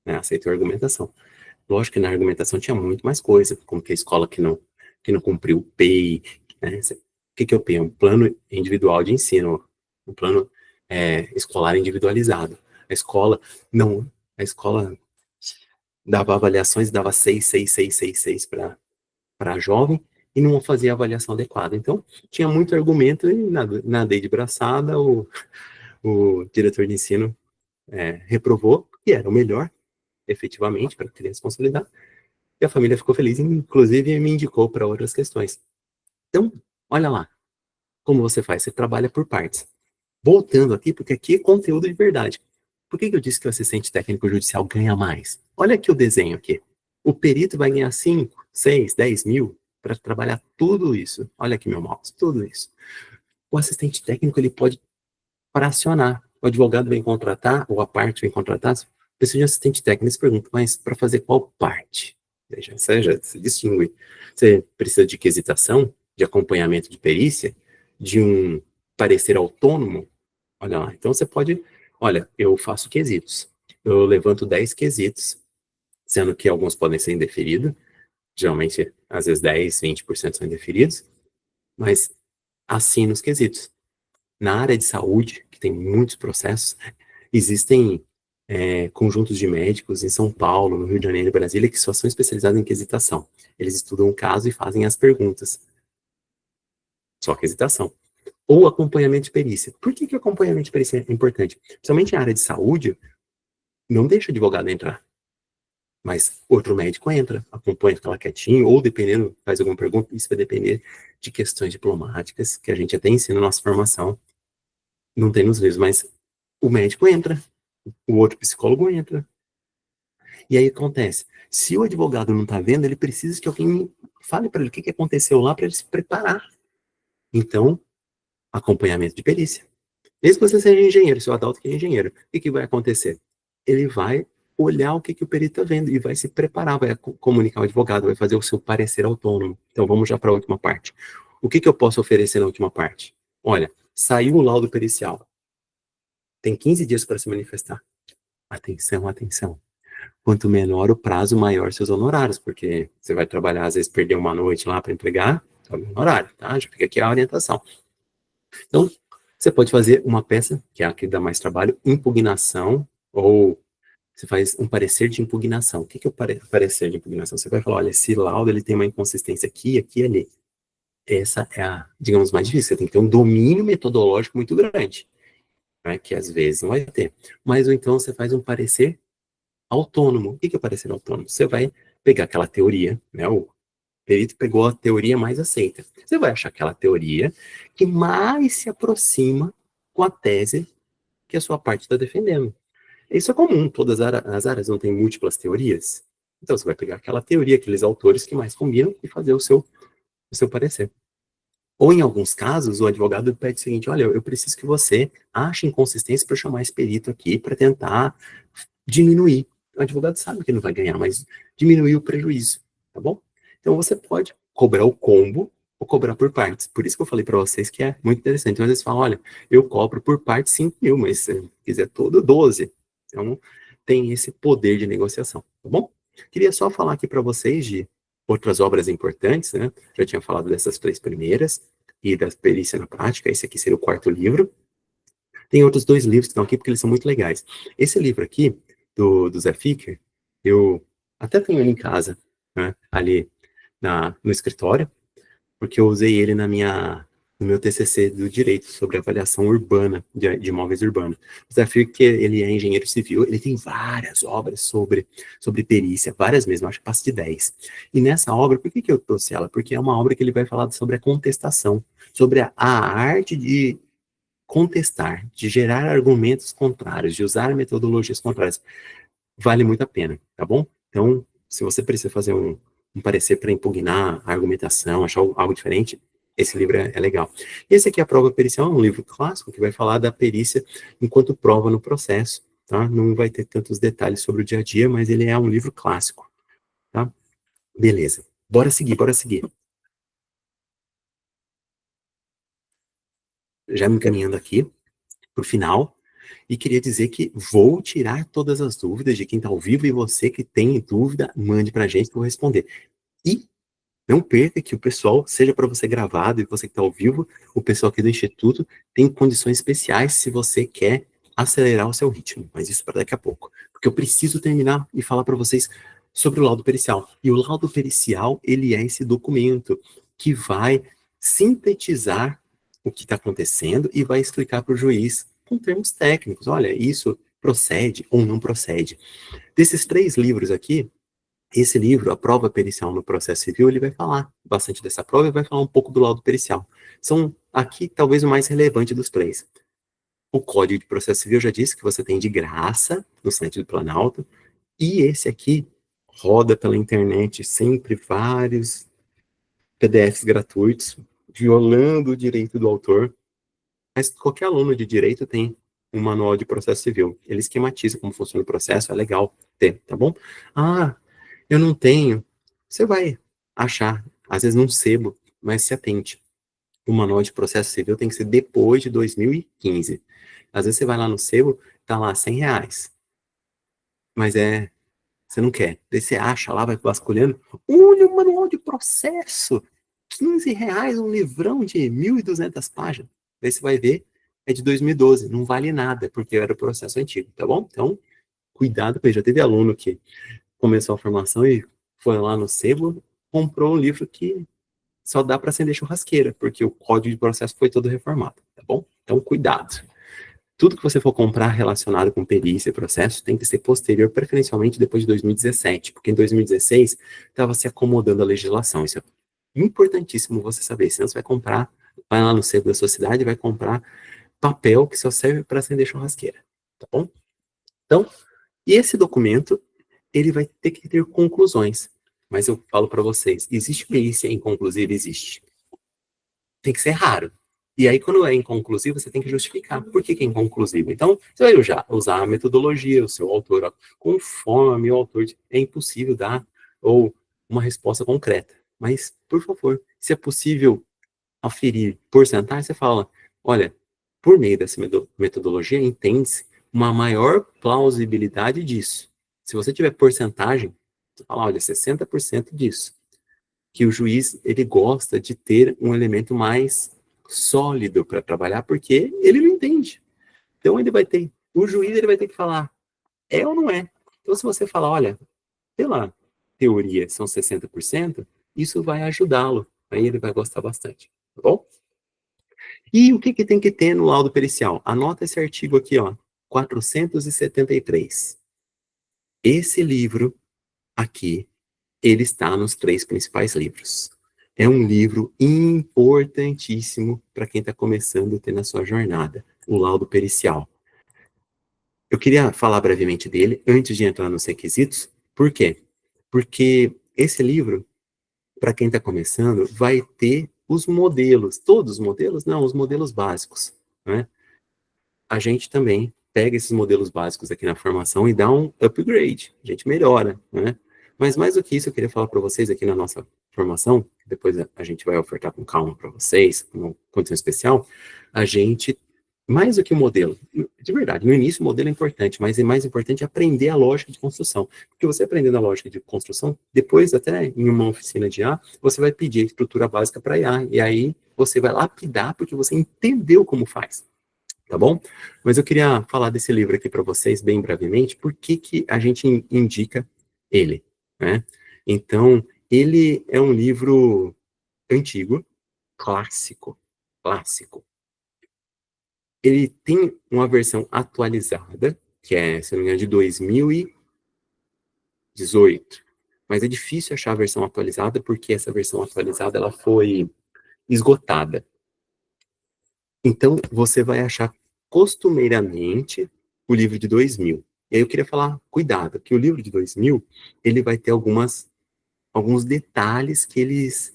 né? Aceitou a argumentação. Lógico que na argumentação tinha muito mais coisa, como que a escola que não cumpriu o PEI, né? O que é o PEI? Um plano individual de ensino, um plano escolar individualizado. A escola não, a escola dava avaliações, dava 6 para jovem e não fazia avaliação adequada. Então, tinha muito argumento e nadei de braçada, o diretor de ensino reprovou, que era o melhor, efetivamente, para a criança consolidar, e a família ficou feliz, inclusive me indicou para outras questões. Então, olha lá, como você faz, você trabalha por partes. Voltando aqui, porque aqui é conteúdo de verdade. Por que eu disse que o assistente técnico judicial ganha mais? Olha aqui o desenho aqui. O perito vai ganhar 5, 6, 10 mil para trabalhar tudo isso. Olha aqui meu mouse, tudo isso. O assistente técnico, ele pode fracionar. O advogado vem contratar, ou a parte vem contratar, precisa de assistente técnico. Eles perguntam, mas para fazer qual parte? Veja, você já se distingue. Você precisa de quesitação, de acompanhamento de perícia, de um parecer autônomo. Olha lá, então você pode, olha, eu faço quesitos. Eu levanto 10 quesitos, sendo que alguns podem ser indeferidos, geralmente, às vezes 10, 20% são indeferidos, mas assino os quesitos. Na área de saúde, que tem muitos processos, existem conjuntos de médicos em São Paulo, no Rio de Janeiro e Brasília, que só são especializados em quesitação. Eles estudam o caso e fazem as perguntas. Só quesitação. Ou acompanhamento de perícia. Por que o acompanhamento de perícia é importante? Principalmente na área de saúde, não deixa o advogado entrar. Mas outro médico entra, acompanha, fica lá quietinho, ou dependendo, faz alguma pergunta, isso vai depender de questões diplomáticas, que a gente até ensina na nossa formação. Não tem nos livros, mas o médico entra, o outro psicólogo entra. E aí acontece, se o advogado não está vendo, ele precisa que alguém fale para ele o que aconteceu lá para ele se preparar. Então, acompanhamento de perícia. Mesmo que você seja engenheiro, seu Adalto que é engenheiro, o que vai acontecer? Ele vai olhar o que o perito está vendo e vai se preparar, vai comunicar ao advogado, vai fazer o seu parecer autônomo. Então, vamos já para a última parte. O que eu posso oferecer na última parte? Olha, saiu o laudo pericial. Tem 15 dias para se manifestar. Atenção, atenção. Quanto menor o prazo, maior seus honorários, porque você vai trabalhar, às vezes, perder uma noite lá para entregar, é o honorário, tá? Já fica aqui a orientação. Então, você pode fazer uma peça, que é a que dá mais trabalho, impugnação, ou você faz um parecer de impugnação. O que é o parecer de impugnação? Você vai falar, olha, esse laudo ele tem uma inconsistência aqui, aqui e ali. Essa é a, digamos, mais difícil. Você tem que ter um domínio metodológico muito grande, né, que às vezes não vai ter. Mas, ou então, você faz um parecer autônomo. O que é o parecer autônomo? Você vai pegar aquela teoria, né, o perito pegou a teoria mais aceita. Você vai achar aquela teoria que mais se aproxima com a tese que a sua parte está defendendo. Isso é comum, todas as áreas não têm múltiplas teorias. Então você vai pegar aquela teoria, aqueles autores que mais combinam e fazer o seu parecer. Ou em alguns casos, o advogado pede o seguinte, olha, eu preciso que você ache inconsistência para chamar esse perito aqui para tentar diminuir. O advogado sabe que não vai ganhar, mas diminuir o prejuízo, tá bom? Então você pode cobrar o combo ou cobrar por partes. Por isso que eu falei para vocês que é muito interessante. Então, às vezes falam, olha, eu cobro por parte 5 mil, mas se quiser todo, 12. Então, tem esse poder de negociação, tá bom? Queria só falar aqui para vocês de outras obras importantes, né? Já tinha falado dessas 3 primeiras e da perícia na prática. Esse aqui seria o 4º livro. Tem outros 2 livros que estão aqui porque eles são muito legais. Esse livro aqui, do Zé Ficker, eu até tenho ele em casa, né? Ali no escritório, porque eu usei ele no meu TCC do Direito, sobre avaliação urbana, de imóveis urbanos. O Zé Ficker, ele é engenheiro civil, ele tem várias obras sobre perícia, várias mesmo, acho que passa de 10. E nessa obra, por que eu trouxe ela? Porque é uma obra que ele vai falar sobre a contestação, sobre a arte de contestar, de gerar argumentos contrários, de usar metodologias contrárias. Vale muito a pena, tá bom? Então, se você precisa fazer um parecer para impugnar a argumentação, achar algo diferente, esse livro é legal. Esse aqui, A Prova Pericial, é um livro clássico que vai falar da perícia enquanto prova no processo, tá? Não vai ter tantos detalhes sobre o dia a dia, mas ele é um livro clássico, tá? Beleza. Bora seguir, bora seguir. Já me encaminhando aqui pro final. E queria dizer que vou tirar todas as dúvidas de quem está ao vivo, e você que tem dúvida, mande para a gente que eu vou responder. E não perca que o pessoal, seja para você gravado e você que está ao vivo, o pessoal aqui do Instituto tem condições especiais se você quer acelerar o seu ritmo. Mas isso para daqui a pouco. Porque eu preciso terminar e falar para vocês sobre o laudo pericial. E o laudo pericial, ele é esse documento que vai sintetizar o que está acontecendo e vai explicar para o juiz com termos técnicos. Olha, isso procede ou não procede. Desses 3 livros aqui, esse livro, A Prova Pericial no Processo Civil, ele vai falar bastante dessa prova e vai falar um pouco do laudo pericial. São aqui talvez o mais relevante dos 3. O Código de Processo Civil, eu já disse que você tem de graça no site do Planalto, e esse aqui roda pela internet sempre vários PDFs gratuitos, violando o direito do autor, mas qualquer aluno de direito tem um manual de processo civil. Ele esquematiza como funciona o processo, é legal ter, tá bom? Ah, eu não tenho. Você vai achar, às vezes num sebo, mas se atente. O manual de processo civil tem que ser depois de 2015. Às vezes você vai lá no sebo, tá lá R$100. Mas você não quer. Daí você acha lá, vai vasculhando. Olha o manual de processo! R$15, um livrão de 1.200 páginas. Daí você vai ver, é de 2012. Não vale nada, porque era o processo antigo, tá bom? Então, cuidado, porque já teve aluno que começou a formação e foi lá no sebo, comprou um livro que só dá para acender churrasqueira, porque o código de processo foi todo reformado, tá bom? Então, cuidado. Tudo que você for comprar relacionado com perícia e processo tem que ser posterior, preferencialmente depois de 2017, porque em 2016 estava se acomodando a legislação. Isso é importantíssimo você saber, senão você vai comprar, vai lá no sebo da sua cidade e vai comprar papel que só serve para acender churrasqueira, tá bom? Então, e esse documento, ele vai ter que ter conclusões. Mas eu falo para vocês, existe perícia inconclusiva? Existe. Tem que ser raro. E aí, quando é inconclusivo, você tem que justificar por que é inconclusivo. Então, você vai usar a metodologia, o seu autor, ó, conforme o autor, é impossível dar ou uma resposta concreta. Mas, por favor, se é possível aferir porcentagem, você fala, olha, por meio dessa metodologia, entende-se uma maior plausibilidade disso. Se você tiver porcentagem, você fala, olha, 60% disso. Que o juiz, ele gosta de ter um elemento mais sólido para trabalhar, porque ele não entende. Então, o juiz ele vai ter que falar, é ou não é? Então, se você falar, olha, pela teoria são 60%, isso vai ajudá-lo. Aí ele vai gostar bastante, tá bom? E o que tem que ter no laudo pericial? Anota esse artigo aqui, ó, 473. Esse livro aqui, ele está nos 3 principais livros. É um livro importantíssimo para quem está começando a ter na sua jornada, o laudo pericial. Eu queria falar brevemente dele, antes de entrar nos requisitos. Por quê? Porque esse livro, para quem está começando, vai ter os modelos. Todos os modelos? Não, os modelos básicos, né? A gente também pega esses modelos básicos aqui na formação e dá um upgrade. A gente melhora, né? Mas mais do que isso, eu queria falar para vocês aqui na nossa formação, depois a gente vai ofertar com calma para vocês, uma condição especial, a gente, mais do que o modelo, de verdade, no início o modelo é importante, mas é mais importante aprender a lógica de construção. Porque você aprendendo a lógica de construção, depois até em uma oficina de IA, você vai pedir a estrutura básica para IA, e aí você vai lapidar porque você entendeu como faz. Tá bom? Mas eu queria falar desse livro aqui para vocês bem brevemente, por que a gente indica ele, né? Então, ele é um livro antigo, clássico. Ele tem uma versão atualizada, que é, se não me engano, de 2018. Mas é difícil achar a versão atualizada, porque essa versão atualizada ela foi esgotada. Então, você vai achar costumeiramente o livro de 2000. E aí eu queria falar, cuidado, que o livro de 2000, ele vai ter alguns detalhes que eles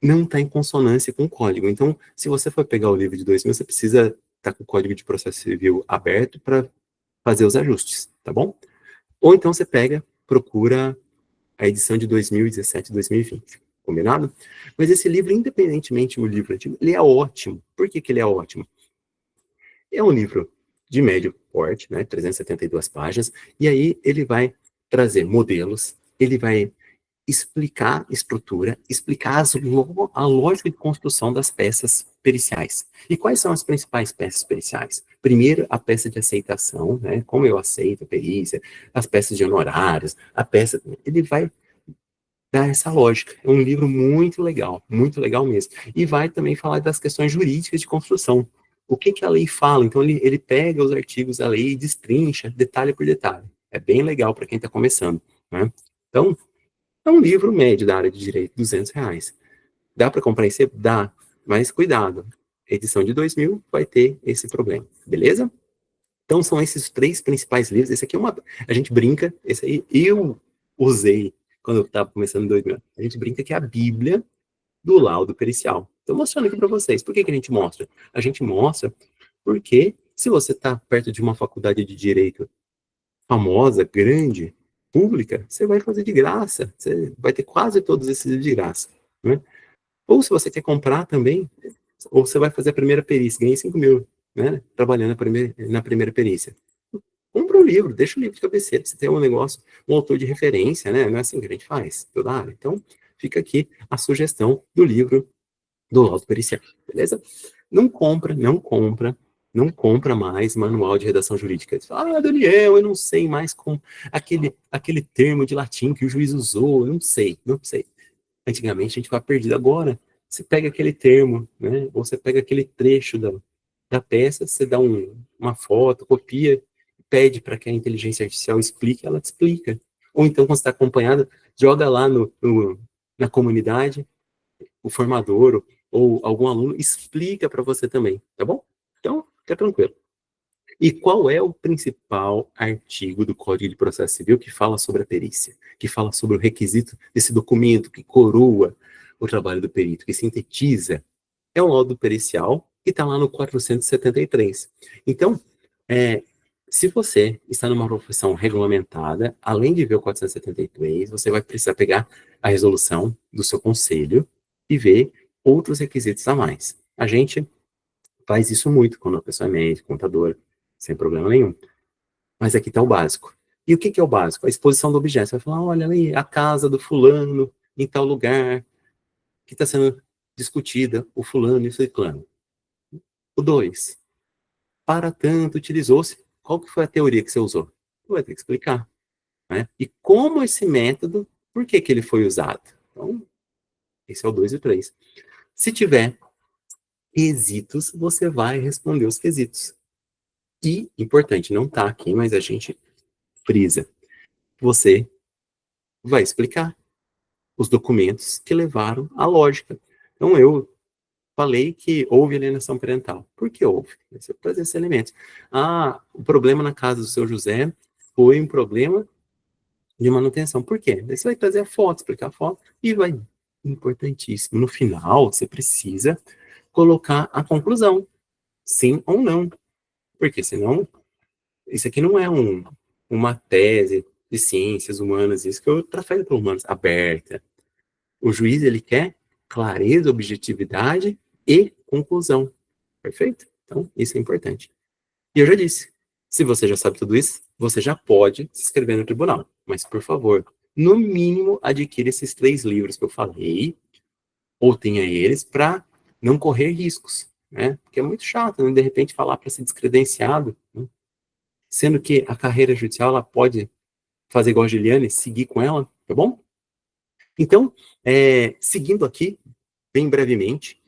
não estão em consonância com o código. Então, se você for pegar o livro de 2000, você precisa estar com o Código de Processo Civil aberto para fazer os ajustes, tá bom? Ou então você procura a edição de 2017 e 2020. Combinado? Mas esse livro, independentemente do livro antigo, ele é ótimo. Por que ele é ótimo? É um livro de médio porte, né, 372 páginas, e aí ele vai trazer modelos, ele vai explicar estrutura, explicar a lógica de construção das peças periciais. E quais são as principais peças periciais? Primeiro, a peça de aceitação, né, como eu aceito a perícia, as peças de honorários, a peça... Ele vai dar essa lógica. É um livro muito legal mesmo. E vai também falar das questões jurídicas de construção. O que que a lei fala? Então, ele pega os artigos da lei e destrincha detalhe por detalhe. É bem legal para quem está começando, né? Então, é um livro médio da área de direito, R$ 200. Dá para comprar em sebo? Dá, mas cuidado. Edição de 2000 vai ter esse problema, beleza? Então, são esses 3 principais livros. Esse aqui é uma... A gente brinca, esse aí eu usei quando eu estava começando em 2000. A gente brinca que é a Bíblia do laudo pericial. Estou mostrando aqui para vocês. Por que que a gente mostra? A gente mostra porque se você está perto de uma faculdade de direito famosa, grande, pública, você vai fazer de graça. Você vai ter quase todos esses livros de graça, né? Ou se você quer comprar também, ou você vai fazer a primeira perícia, ganha 5 mil, né? Trabalhando na primeira perícia. Compra um livro, deixa o livro de cabeceira, você tem um negócio, um autor de referência, né? Não é assim que a gente faz, toda área. Então, fica aqui a sugestão do livro do laudo pericial, beleza? Não compra mais manual de redação jurídica. Você fala, Daniel, eu não sei mais com aquele termo de latim que o juiz usou, não sei. Antigamente a gente ficava perdido. Agora, você pega aquele termo, né? Ou você pega aquele trecho da peça, você dá uma foto, copia, pede para que a inteligência artificial explique, ela te explica. Ou então, quando você está acompanhado, joga lá na comunidade, o formador ou algum aluno explica para você também, tá bom? Então, fica tranquilo. E qual é o principal artigo do Código de Processo Civil que fala sobre a perícia? Que fala sobre o requisito desse documento que coroa o trabalho do perito, que sintetiza? É o laudo pericial, que está lá no 473. Então, se você está numa profissão regulamentada, além de ver o 473, você vai precisar pegar a resolução do seu conselho e ver outros requisitos a mais. A gente faz isso muito quando a pessoa é médica, contadora, sem problema nenhum. Mas aqui está o básico. E o que é o básico? A exposição do objeto. Você vai falar, olha ali, a casa do fulano, em tal lugar, que está sendo discutida, o fulano e o ciclano. O 2. Para tanto, utilizou-se. Qual que foi a teoria que você usou? Você vai ter que explicar, né? E como esse método, por que ele foi usado? Então, esse é o 2 e o 3. Se tiver quesitos, você vai responder os quesitos. E, importante, não está aqui, mas a gente frisa. Você vai explicar os documentos que levaram à lógica. Então, eu falei que houve alienação parental. Por que houve? Você vai trazer esses elementos. O problema na casa do seu José foi um problema de manutenção. Por quê? Daí você vai trazer a foto, explicar a foto, e vai, importantíssimo, no final, você precisa colocar a conclusão, sim ou não. Porque senão, isso aqui não é uma tese de ciências humanas, isso que eu trafego para humanos, aberta. O juiz, ele quer clareza, objetividade e conclusão. Perfeito? Então, isso é importante. E eu já disse, se você já sabe tudo isso, você já pode se inscrever no tribunal. Mas, por favor, no mínimo, adquira esses 3 livros que eu falei, ou tenha eles, para não correr riscos, né? Porque é muito chato, né? De repente, falar para ser descredenciado, né? Sendo que a carreira judicial, ela pode fazer igual a Giliane, seguir com ela, tá bom? Então, seguindo aqui, bem brevemente,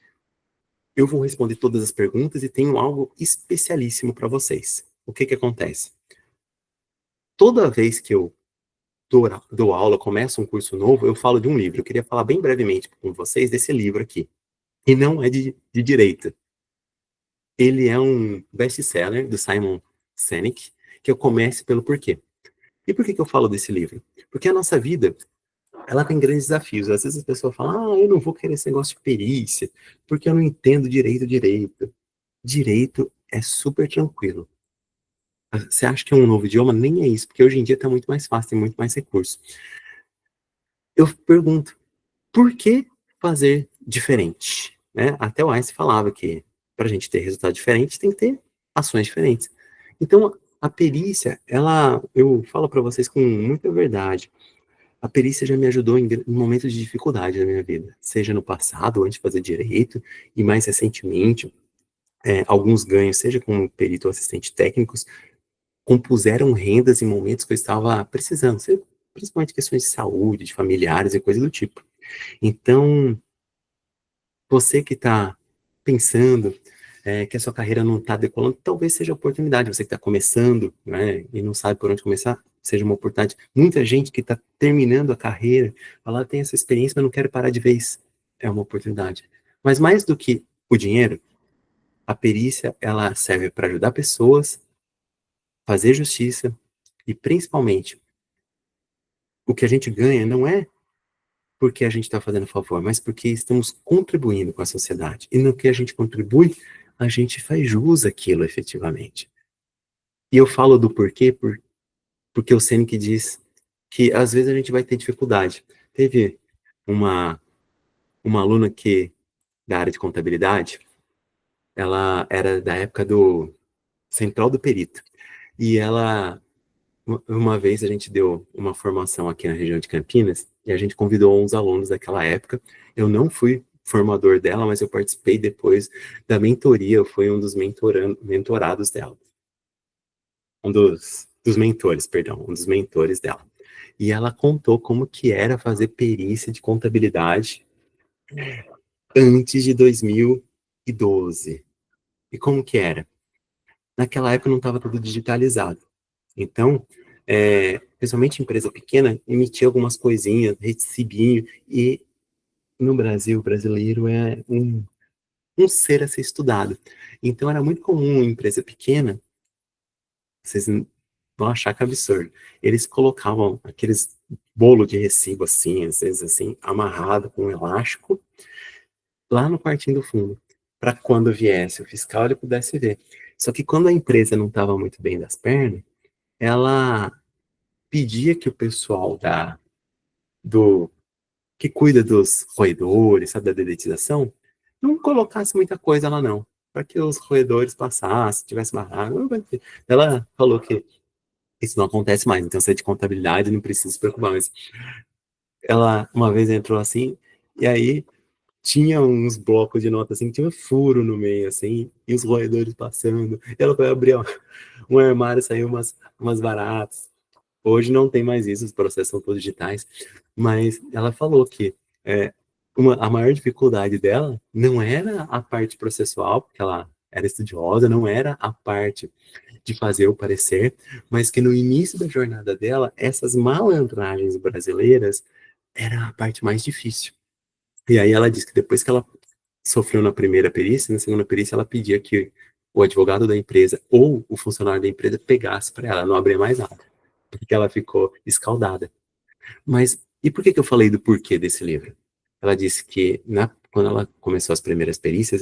eu vou responder todas as perguntas e tenho algo especialíssimo para vocês. O que acontece? Toda vez que eu dou aula, começo um curso novo, eu falo de um livro. Eu queria falar bem brevemente com vocês desse livro aqui. E não é de direito. Ele é um best-seller do Simon Sinek, que eu começo pelo porquê. E por que eu falo desse livro? Porque a nossa vida, ela tem grandes desafios. Às vezes a pessoa fala, eu não vou querer esse negócio de perícia, porque eu não entendo direito. Direito é super tranquilo. Você acha que é um novo idioma? Nem é isso, porque hoje em dia está muito mais fácil, tem muito mais recurso. Eu pergunto, por que fazer diferente? Né? Até o Einstein falava que para a gente ter resultado diferente, tem que ter ações diferentes. Então, a perícia, eu falo para vocês com muita verdade, a perícia já me ajudou em momentos de dificuldade na minha vida, seja no passado, antes de fazer direito, e mais recentemente, alguns ganhos, seja como perito ou assistente técnicos, compuseram rendas em momentos que eu estava precisando, principalmente questões de saúde, de familiares e coisas do tipo. Então, você que está pensando que a sua carreira não está decolando, talvez seja a oportunidade. Você que está começando, né, e não sabe por onde começar, seja uma oportunidade. Muita gente que está terminando a carreira, fala, tem essa experiência, mas não quero parar de vez. É uma oportunidade. Mas mais do que o dinheiro, a perícia, ela serve para ajudar pessoas, fazer justiça e, principalmente, o que a gente ganha não é porque a gente está fazendo favor, mas porque estamos contribuindo com a sociedade. E no que a gente contribui, a gente faz jus àquilo efetivamente. E eu falo do porquê, porque o Seneca diz que às vezes a gente vai ter dificuldade. Teve uma aluna da área de contabilidade, ela era da época do Central do Perito. E uma vez a gente deu uma formação aqui na região de Campinas, e a gente convidou uns alunos daquela época. Eu não fui formador dela, mas eu participei depois da mentoria, eu fui um dos mentorados dela. Um dos mentores, perdão, um dos mentores dela. E ela contou como que era fazer perícia de contabilidade antes de 2012. E como que era? Naquela época não estava tudo digitalizado. Então, principalmente empresa pequena, emitia algumas coisinhas, recibinho, e no Brasil, o brasileiro é um ser a ser estudado. Então, era muito comum em empresa pequena, vocês vão achar que é absurdo, eles colocavam aqueles bolo de recibo assim, às vezes assim, amarrado com um elástico, lá no quartinho do fundo, para quando viesse o fiscal ele pudesse ver. Só que quando a empresa não estava muito bem das pernas, ela pedia que o pessoal que cuida dos roedores, sabe, da dedetização, não colocasse muita coisa lá não, para que os roedores passassem, tivesse barraco. Ela falou que isso não acontece mais, então se é de contabilidade, não precisa se preocupar, mas ela uma vez entrou assim, e aí tinha uns blocos de nota assim, tinha um furo no meio, assim, e os roedores passando. Ela foi abrir um armário, saiu umas baratas. Hoje não tem mais isso, os processos são todos digitais, mas ela falou que a maior dificuldade dela não era a parte processual, porque ela era estudiosa, não era a parte de fazer o parecer, mas que no início da jornada dela, essas malandragens brasileiras era a parte mais difícil. E aí ela disse que depois que ela sofreu na primeira perícia, na segunda perícia ela pedia que o advogado da empresa ou o funcionário da empresa pegasse para ela, não abrir mais nada, porque ela ficou escaldada. Mas, e por que eu falei do porquê desse livro? Ela disse que quando ela começou as primeiras perícias,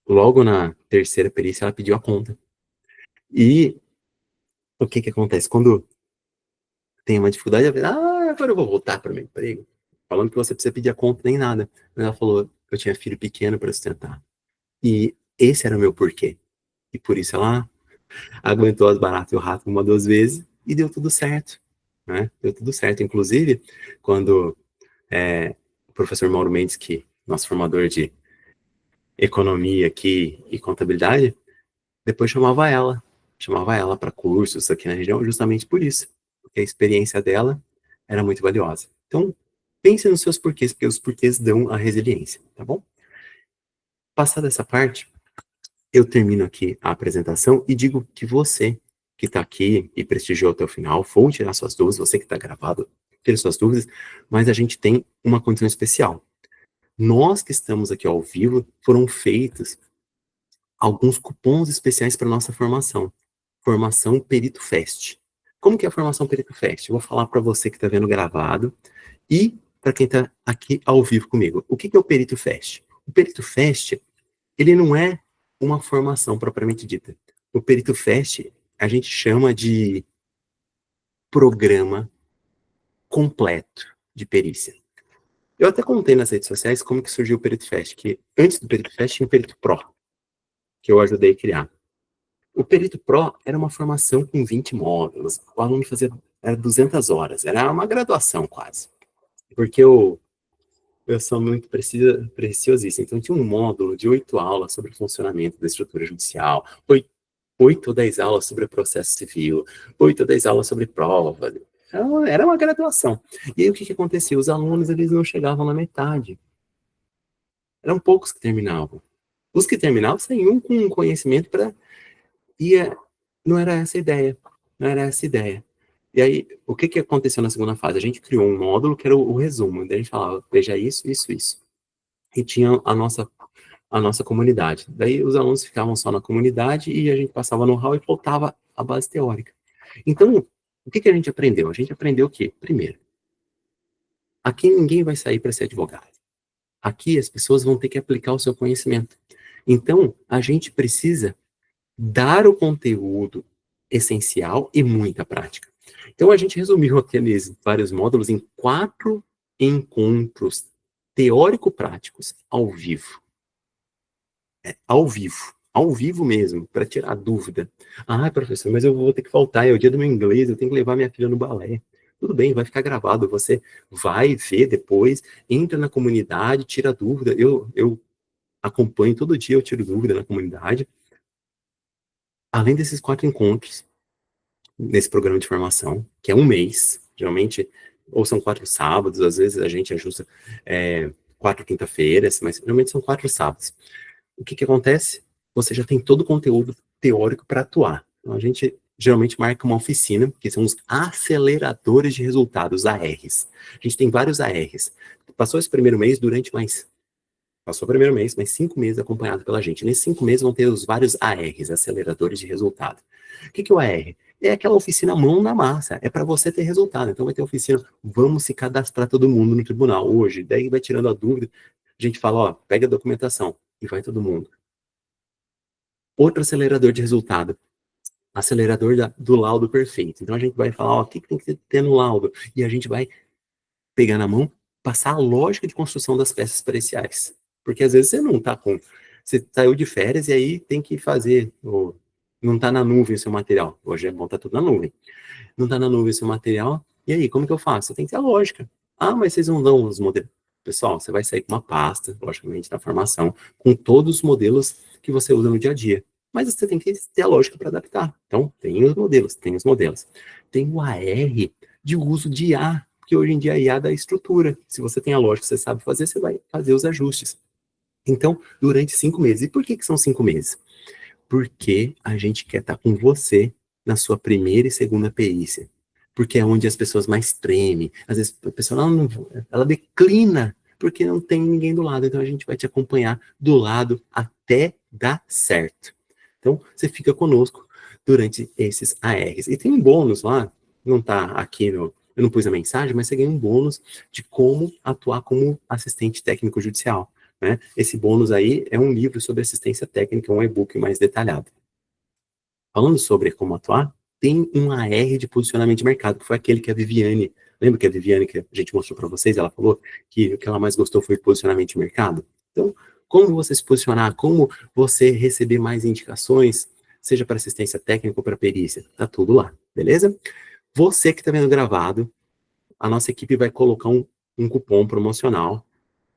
logo na terceira perícia, ela pediu a conta. E o que acontece? Quando tem uma dificuldade, agora eu vou voltar para o meu emprego. Falando que você precisa pedir a conta nem nada. Mas ela falou, eu tinha filho pequeno para sustentar. E esse era o meu porquê. E por isso ela aguentou as baratas e o rato uma, duas vezes e deu tudo certo. Né? Deu tudo certo. Inclusive, quando o professor Mauro Mendes, que nosso formador de economia aqui e contabilidade, depois chamava ela para cursos aqui na região, justamente por isso, porque a experiência dela era muito valiosa. Então, pense nos seus porquês, porque os porquês dão a resiliência, tá bom? Passada essa parte, eu termino aqui a apresentação e digo que você que está aqui e prestigiou até o final, for tirar suas dúvidas, você que está gravado, tire suas dúvidas, mas a gente tem uma condição especial. Nós que estamos aqui ao vivo, foram feitos alguns cupons especiais para nossa formação. Formação Perito Fest. Como que é a formação Perito Fest? Eu vou falar para você que está vendo gravado e para quem está aqui ao vivo comigo. O que é o Perito Fest? O Perito Fest, ele não é uma formação propriamente dita. O Perito Fest, a gente chama de programa completo de perícia. Eu até contei nas redes sociais como que surgiu o Perito Fest, que antes do Perito Fest tinha o Perito Pro, que eu ajudei a criar. O Perito Pro era uma formação com 20 módulos, o aluno fazia 200 horas, era uma graduação quase, porque eu sou muito preciosista, então tinha um módulo de 8 aulas sobre o funcionamento da estrutura judicial, 8 ou 10 aulas sobre o processo civil, 8 ou 10 aulas sobre prova, era uma graduação. E aí o que acontecia? Os alunos, eles não chegavam na metade, eram poucos que terminavam. Os que terminavam saíam com um conhecimento para... não era essa a ideia. Não era essa a ideia. E aí, o que aconteceu na segunda fase? A gente criou um módulo que era o resumo. Daí a gente falava, veja isso, isso, isso. E tinha a nossa comunidade. Daí os alunos ficavam só na comunidade e a gente passava no hall e faltava a base teórica. Então, o que a gente aprendeu? A gente aprendeu que, primeiro, aqui ninguém vai sair para ser advogado. Aqui as pessoas vão ter que aplicar o seu conhecimento. Então, a gente precisa dar o conteúdo essencial e muita prática. Então, a gente resumiu aqueles vários módulos em 4 encontros teórico-práticos ao vivo. Ao vivo mesmo, para tirar dúvida. Ah, professor, mas eu vou ter que faltar, é o dia do meu inglês, eu tenho que levar minha filha no balé. Tudo bem, vai ficar gravado, você vai ver depois, entra na comunidade, tira dúvida. Eu acompanho todo dia, eu tiro dúvida na comunidade. Além desses 4 encontros, nesse programa de formação, que é um mês, geralmente, ou são 4 sábados, às vezes a gente ajusta 4 quinta-feiras, mas geralmente são 4 sábados. O que acontece? Você já tem todo o conteúdo teórico para atuar. Então, a gente geralmente marca uma oficina, que são os aceleradores de resultados, ARs. A gente tem vários ARs. Passou esse primeiro mês, passou o primeiro mês, mas 5 meses acompanhado pela gente. Nesses 5 meses vão ter os vários ARs, aceleradores de resultado. O que é o AR? É aquela oficina mão na massa, é para você ter resultado. Então vai ter oficina, vamos se cadastrar todo mundo no tribunal hoje, daí vai tirando a dúvida, a gente fala, ó, pega a documentação, e vai todo mundo. Outro acelerador de resultado, acelerador do laudo perfeito. Então a gente vai falar, ó, o que tem que ter no laudo? E a gente vai pegar na mão, passar a lógica de construção das peças periciais. Porque às vezes você não tá com... Você saiu de férias e aí tem que fazer... não tá na nuvem o seu material. Hoje é bom tá tudo na nuvem. Não tá na nuvem o seu material. E aí, como que eu faço? Você tem que ter a lógica. Ah, mas vocês não dão os modelos. Pessoal, você vai sair com uma pasta, logicamente, da formação, com todos os modelos que você usa no dia a dia. Mas você tem que ter a lógica para adaptar. Então, tem os modelos. Tem o AR de uso de IA, porque hoje em dia a IA dá estrutura. Se você tem a lógica, você sabe fazer, você vai fazer os ajustes. Então, durante 5 meses. E por que são 5 meses? Porque a gente quer estar com você na sua primeira e segunda perícia. Porque é onde as pessoas mais tremem. Às vezes a pessoa ela declina porque não tem ninguém do lado. Então a gente vai te acompanhar do lado até dar certo. Então você fica conosco durante esses ARs. E tem um bônus lá, não está aqui eu não pus a mensagem, mas você ganha um bônus de como atuar como assistente técnico judicial. Né? Esse bônus aí é um livro sobre assistência técnica, um e-book mais detalhado. Falando sobre como atuar, tem um AR de posicionamento de mercado, que foi aquele que a Viviane, lembra que a Viviane que a gente mostrou para vocês, ela falou que o que ela mais gostou foi posicionamento de mercado? Então, como você se posicionar, como você receber mais indicações, seja para assistência técnica ou para perícia, tá tudo lá, beleza? Você que está vendo gravado, a nossa equipe vai colocar um cupom promocional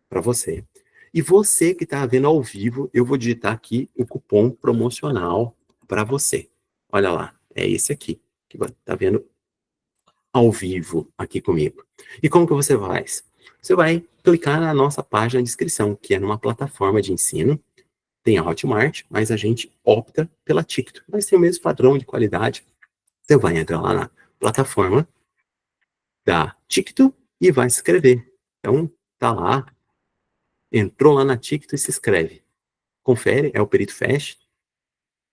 para você. E você que está vendo ao vivo, eu vou digitar aqui o cupom promocional para você. Olha lá, é esse aqui, que está vendo ao vivo aqui comigo. E como que você faz? Você vai clicar na nossa página de inscrição, que é numa plataforma de ensino, tem a Hotmart, mas a gente opta pela Ticto. Mas tem o mesmo padrão de qualidade. Você vai entrar lá na plataforma da Ticto e vai se inscrever. Então, tá lá, entrou lá na Ticto e se inscreve. Confere, é o Perito Fast,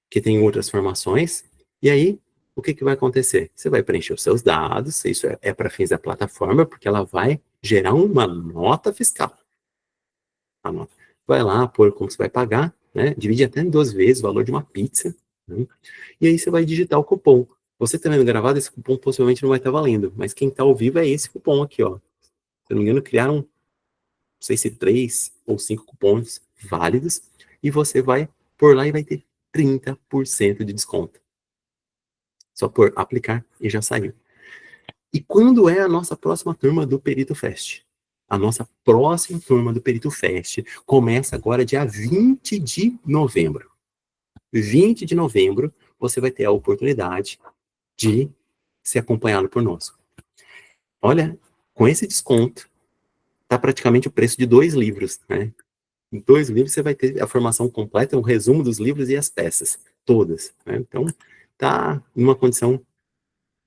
que tem outras formações, e aí, o que vai acontecer? Você vai preencher os seus dados, isso é para fins da plataforma, porque ela vai gerar uma nota fiscal. A nota. Vai lá, pôr como você vai pagar, né? Divide até em 2 vezes o valor de uma pizza, né? E aí você vai digitar o cupom. Você está vendo gravado, esse cupom possivelmente não vai estar valendo, mas quem está ao vivo é esse cupom aqui, ó. Se eu não me engano, criaram, não sei se 3 ou 5 cupons válidos, e você vai por lá e vai ter 30% de desconto. Só por aplicar e já saiu. E quando é a nossa próxima turma do Perito Fest? A nossa próxima turma do Perito Fest começa agora dia 20 de novembro. 20 de novembro, você vai ter a oportunidade de ser acompanhado por nós. Olha, com esse desconto, tá praticamente o preço de 2 livros, né? Em 2 livros você vai ter a formação completa, um resumo dos livros e as peças, todas, né? Então, tá numa condição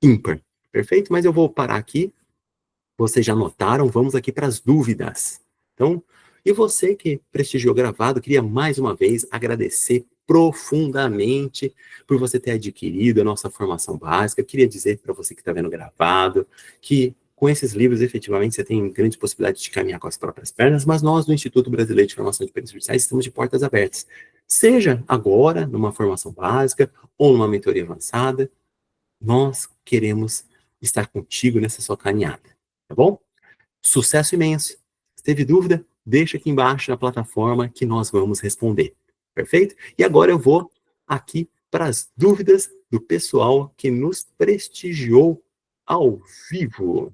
ímpar, perfeito? Mas eu vou parar aqui, vocês já notaram, vamos aqui para as dúvidas. Então, e você que prestigiou gravado, queria mais uma vez agradecer profundamente por você ter adquirido a nossa formação básica. Queria dizer para você que está vendo gravado que com esses livros, efetivamente, você tem grandes possibilidades de caminhar com as próprias pernas, mas nós, do Instituto Brasileiro de Formação de Peritos Judiciais, estamos de portas abertas. Seja agora, numa formação básica, ou numa mentoria avançada, nós queremos estar contigo nessa sua caminhada, tá bom? Sucesso imenso. Se teve dúvida, deixa aqui embaixo na plataforma que nós vamos responder, perfeito? E agora eu vou aqui para as dúvidas do pessoal que nos prestigiou ao vivo.